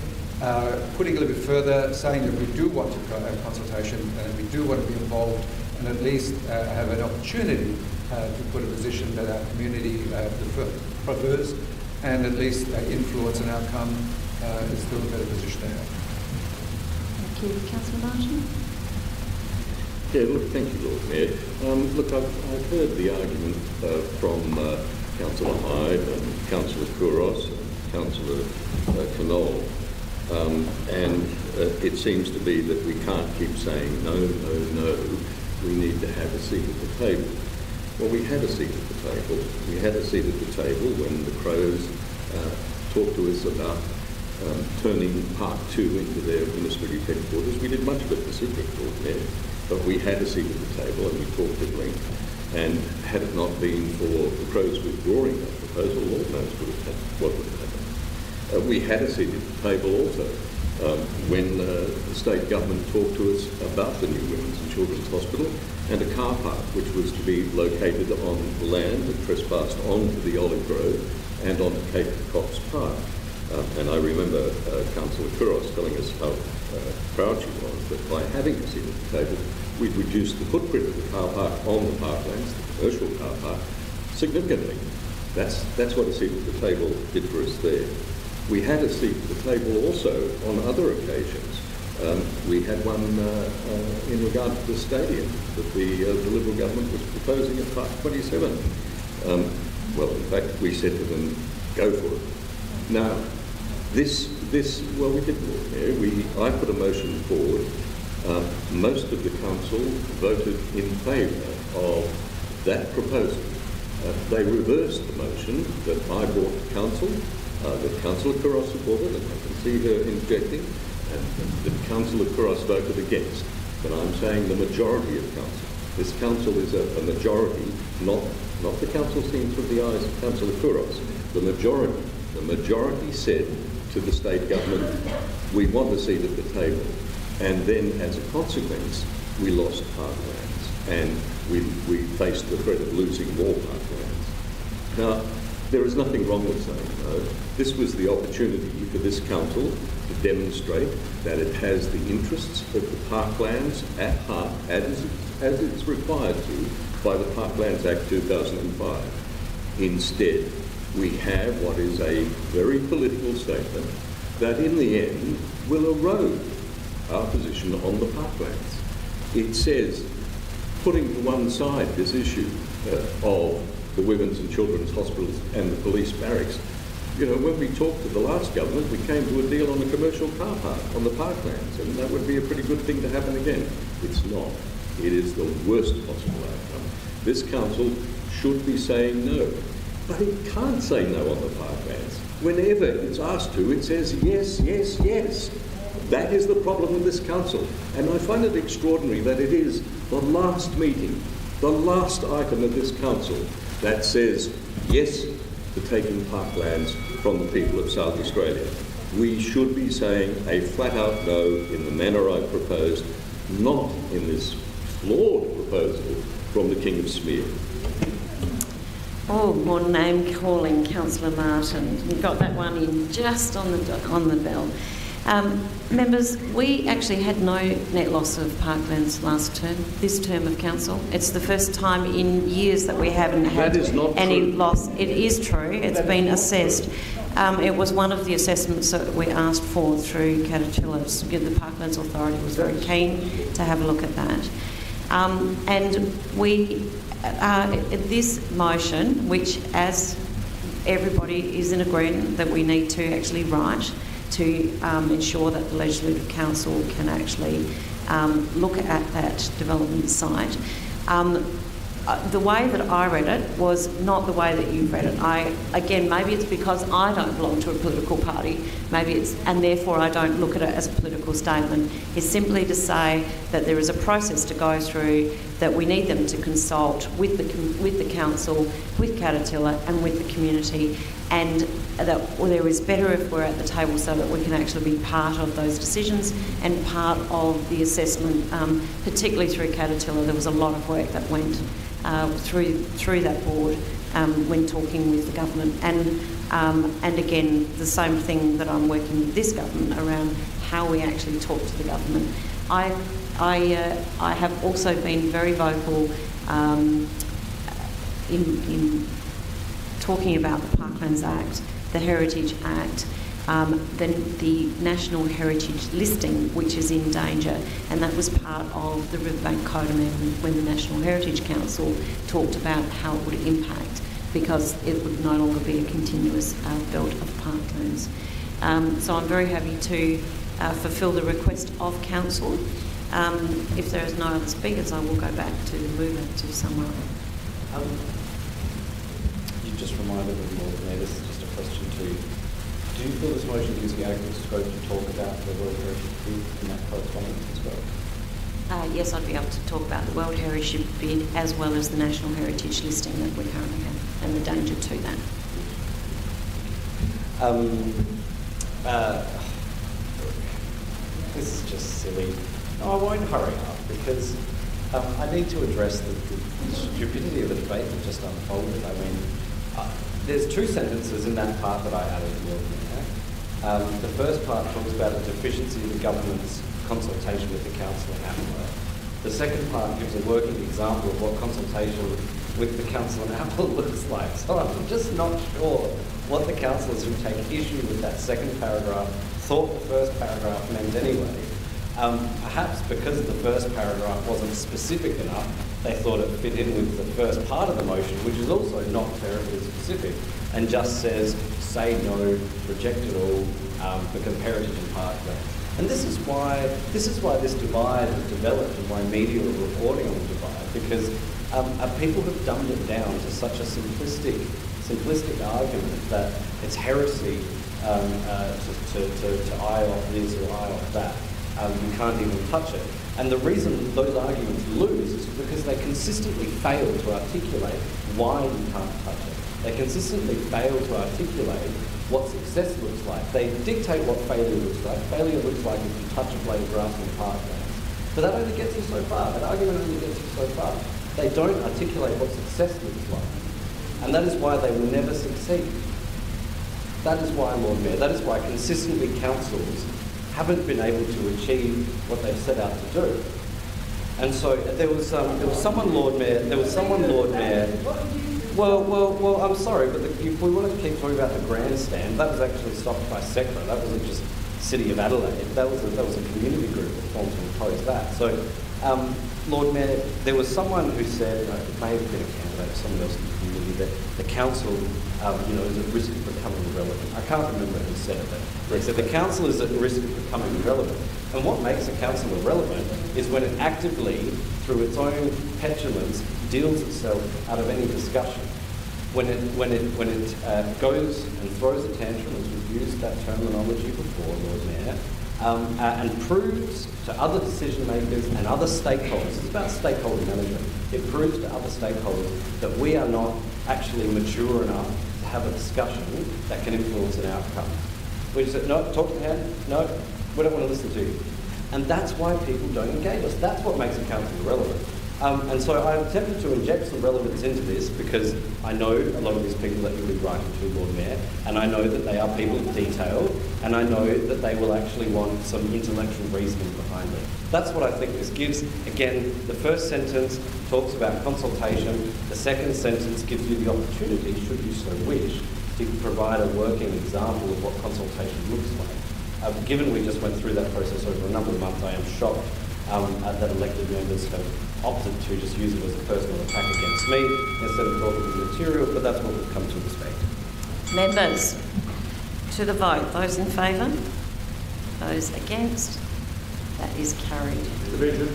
putting a little bit further, saying that we do want to have consultation and we do want to be involved, and at least have an opportunity to put a position that our community prefers, and at least influence an outcome is still a better position to have. Thank you. Councillor Martin? Yeah, look, thank you, Lord Mayor. I've heard the argument from Councillor Hyde and Councillor Couros and Councillor Knoll, and it seems to be that we can't keep saying no, no, no. We need to have a seat at the table. Well, we had a seat at the table. We had a seat at the table when the Crows talked to us about turning Part 2 into their administrative headquarters. We did much of it the secret Lord Mayor, but we had a seat at the table and we talked at length. And had it not been for the Crows withdrawing that proposal, Lord knows what would have happened. We had a seat at the table also when the state government talked to us about the new Women's and Children's Hospital and a car park which was to be located on land that trespassed onto the Olive Grove and onto Cape Cox Park. And I remember Councillor Couros telling us how proud she was that by having a seat at the table, we'd reduced the footprint of the car park on the parklands, the commercial car park, significantly. That's what a seat at the table did for us there. We had a seat at the table also on other occasions. We had one in regard to the stadium that the Liberal government was proposing at Park 27. Well, in fact, we said to them, go for it. Now, well, we didn't, Lord Mayor. I put a motion forward. Most of the council voted in favour of that proposal. They reversed the motion that I brought to council, that Councillor Couros supported, and I can see her interjecting, and that Councillor Couros voted against. But I'm saying the majority of council. This council is a majority, not the council seen through the eyes of Councillor Couros. The majority said to the state government, we want a seat at the table. And then, as a consequence, we lost parklands, and we faced the threat of losing more parklands. Now, there is nothing wrong with saying no. This was the opportunity for this council to demonstrate that it has the interests of the parklands at heart, as it's required to by the Parklands Act 2005. Instead, we have what is a very political statement that in the end will erode our position on the parklands. It says, putting to one side this issue of the Women's and Children's Hospitals and the police barracks, you know, when we talked to the last government, we came to a deal on a commercial car park on the parklands, and that would be a pretty good thing to happen again. It's not. It is the worst possible outcome. This council should be saying no, but it can't say no on the parklands. Whenever it's asked to, it says yes, yes, yes. That is the problem with this council. And I find it extraordinary that it is the last meeting, the last item of this council that says yes to taking parklands from the people of South Australia. We should be saying a flat-out no in the manner I proposed, not in this flawed proposal from the King of Smear. Oh, more name calling, Councillor Martin. You got that one in just on the bell. Members, we actually had no net loss of parklands last term, this term of council. It's the first time in years that we haven't had any loss. It is true. It's been assessed. It was one of the assessments that we asked for through Caterpillar. The Parklands Authority was very keen to have a look at that. And we, this motion, which as everybody is in agreement that we need to actually write to ensure that the Legislative Council can actually look at that development site. The way that I read it was not the way that you've read it. Again, maybe it's because I don't belong to a political party, and therefore I don't look at it as a political statement. It's simply to say that there is a process to go through, that we need them to consult with the council, with Caterpillar and with the community, and that there is better if we're at the table so that we can actually be part of those decisions and part of the assessment, particularly through Caterpillar. There was a lot of work that went through that board when talking with the government, and again the same thing that I'm working with this government around how we actually talk to the government. I have also been very vocal in talking about the Parklands Act, the Heritage Act, the National Heritage Listing, which is in danger, and that was part of the Riverbank Code Amendment when the National Heritage Council talked about how it would impact, because it would no longer be a continuous belt of parklands. So I'm very happy to fulfil the request of council. If there is no other speakers, I will go back to the mover to summarise. You just reminded me, Lord Mayor, this is just a question to you. Do you feel this motion gives you adequate scope to talk about the World Heritage bid in that correspondence as well? Yes, I'd be able to talk about the World Heritage bid as well as the National Heritage listing that we currently have and the danger to that. This is just silly. No, I won't hurry up because I need to address the stupidity of the debate that just unfolded. I mean, there's two sentences in that part that I added, Lord Mayor. The first part talks about the deficiency of the government's consultation with the council in Adelaide. The second part gives a working example of what consultation with the council in Adelaide looks like. So I'm just not sure what the councillors who take issue with that second paragraph thought the first paragraph meant anyway. Perhaps because the first paragraph wasn't specific enough, they thought it fit in with the first part of the motion, which is also not terribly specific, and just says, say no, reject it all, because heritage and parkland. And this is why this divide has developed and why media are reporting on the divide, because people have dumbed it down to such a simplistic argument that it's heresy to eye off this or eye off that. You can't even touch it. And the reason those arguments lose is because they consistently fail to articulate why you can't touch it. They consistently fail to articulate what success looks like. They dictate what failure looks like. Failure looks like if you touch a blade of grass in parklands. But that only gets you so far. That argument only gets you so far. They don't articulate what success looks like. And that is why they will never succeed. That is why, Lord Mayor, that is why consistently councils haven't been able to achieve what they've set out to do. And so there was someone, Lord Mayor. Well, I'm sorry, but if we wanted to keep talking about the grandstand, that was actually stopped by SECRA. That wasn't just City of Adelaide. That was a community group that formed to oppose that. So, Lord Mayor, there was someone who said, it may have been a candidate or someone else in the community, that the council, is at risk of becoming irrelevant. I can't remember who said it, but they said the council is at risk of becoming irrelevant. And what makes a council irrelevant is when it actively, through its own petulance, deals itself out of any discussion. When it goes and throws a tantrum, as we've used that terminology before, Lord Mayor, and proves to other decision makers and other stakeholders, it's about stakeholder management, it proves to other stakeholders that we are not actually mature enough to have a discussion that can influence an outcome. We just say, no, talk to hand, no, we don't want to listen to you. And that's why people don't engage us. That's what makes a council irrelevant. And so I'm tempted to inject some relevance into this because I know a lot of these people that you'll be writing to, Lord Mayor, and I know that they are people of detail, and I know that they will actually want some intellectual reasoning behind it. That's what I think this gives. Again, the first sentence talks about consultation. The second sentence gives you the opportunity, should you so wish, to provide a working example of what consultation looks like. Given we just went through that process over a number of months, I am shocked that elected members have opted to just use it as a personal attack against me instead of talking the material, but that's what we've come to expect. Members, to the vote. Those in favour? Those against? That is carried. Division.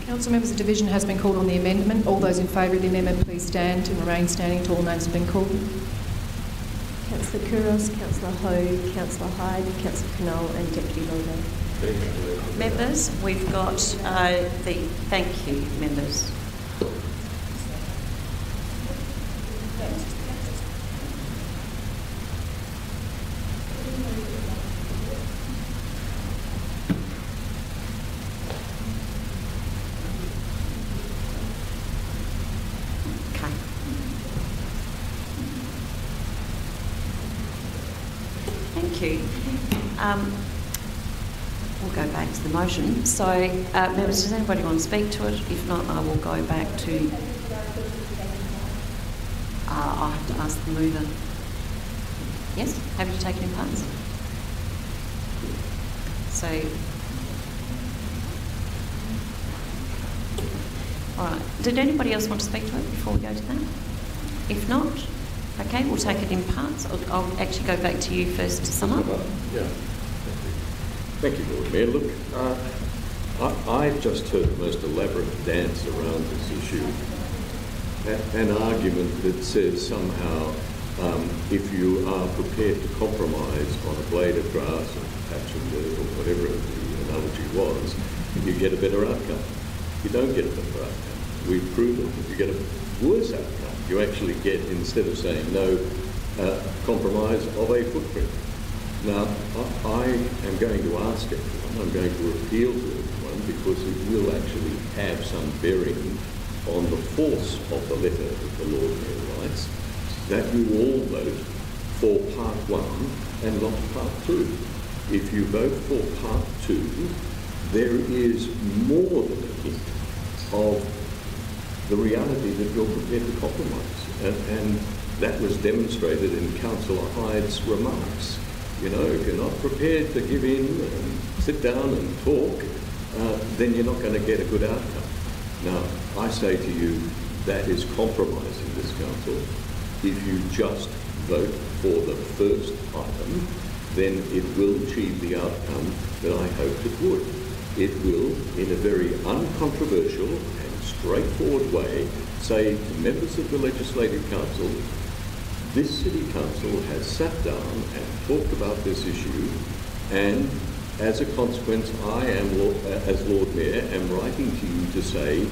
Council members, a division has been called on the amendment. All those in favour of the amendment, please stand and remain standing until all names have been called. Councillor Kouros, Councillor Ho, Councillor Hyde, Councillor Knoll and Deputy Lord Mayor. Members, we've got thank you, members. Okay. Thank you. We'll go back to the motion. So, members, does anybody want to speak to it? If not, I will go back to... I'll have to ask the mover. Yes? Happy to take it in parts? So... All right. Did anybody else want to speak to it before we go to that? If not, okay, we'll take it in parts. I'll actually go back to you first to sum up. Yeah. Thank you, Lord Mayor. Look, I've just heard the most elaborate dance around this issue. An argument that says somehow if you are prepared to compromise on a blade of grass or a patch of dirt or whatever the analogy was, you get a better outcome. You don't get a better outcome. We've proven that you get a worse outcome. You actually get, instead of saying no, compromise of a footprint. Now, I am going to ask everyone, I'm going to appeal to everyone because it will actually have some bearing on the force of the letter that the Lord Mayor writes, that you all vote for Part 1 and not Part 2. If you vote for Part 2, there is more than a hint of the reality that you're prepared to compromise. And that was demonstrated in Councillor Hyde's remarks. You know, if you're not prepared to give in and sit down and talk, then you're not going to get a good outcome. Now, I say to you, that is compromising this council. If you just vote for the first item, then it will achieve the outcome that I hoped it would. It will, in a very uncontroversial and straightforward way, say to members of the Legislative Council, this City Council has sat down and talked about this issue, and as a consequence, I am, as Lord Mayor, am writing to you to say,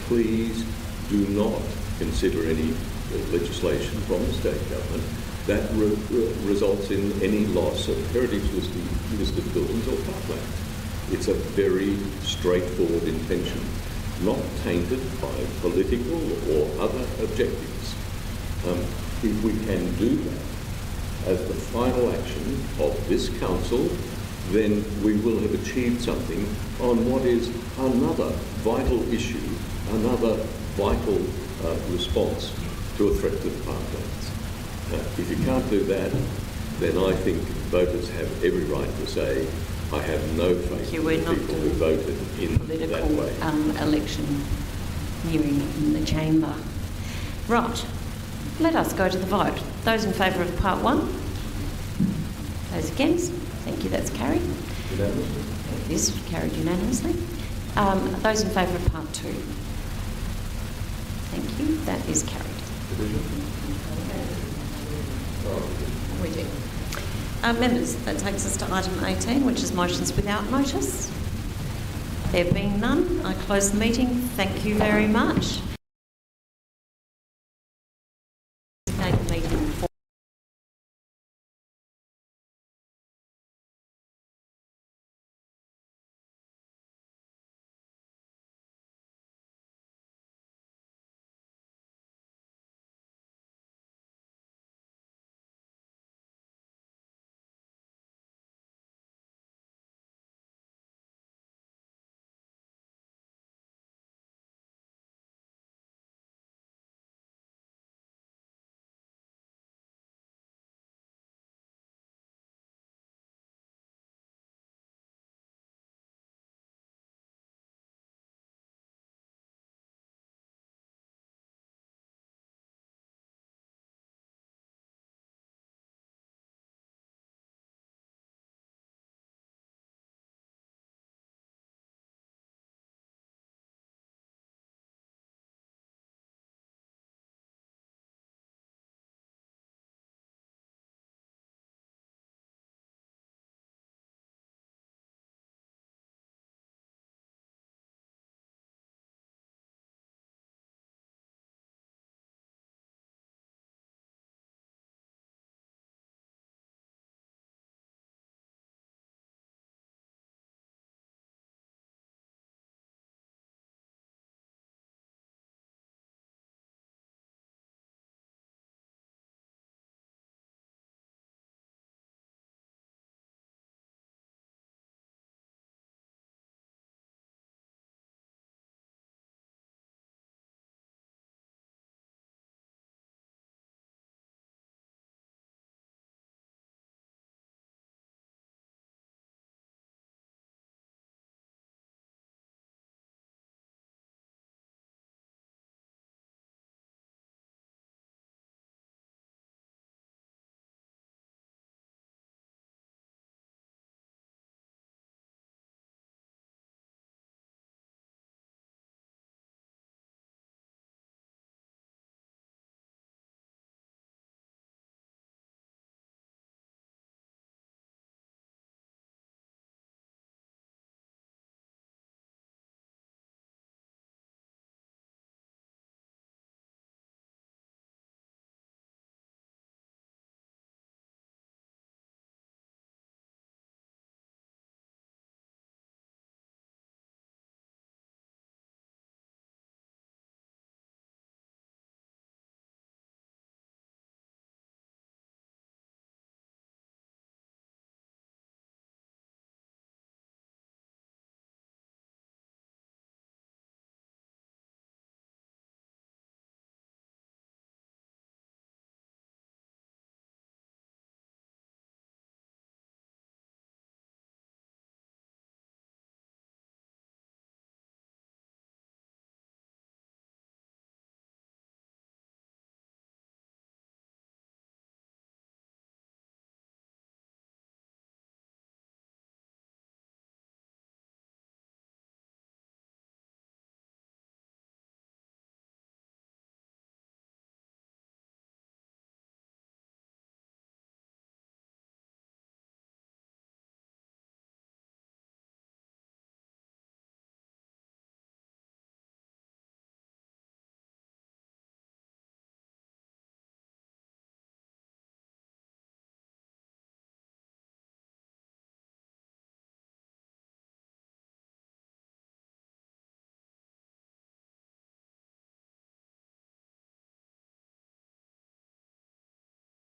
please do not consider any legislation from the state government that results in any loss of heritage listed buildings or parkland. It's a very straightforward intention, not tainted by political or other objectives. If we can do that as the final action of this council, then we will have achieved something on what is another vital issue, another vital response to a threat to the parklands. If you can't do that, then I think voters have every right to say, I have no faith in the people who voted in that way. Election hearing in the chamber. Right, let us go to the vote. Those in favour of Part 1? Those against? Thank you, that's carried. Unanimously? It is carried unanimously. Those in favour of Part 2? Thank you, that is carried. We do. Members, that takes us to item 18, which is motions without notice. There being none, I close the meeting. Thank you very much. Meeting.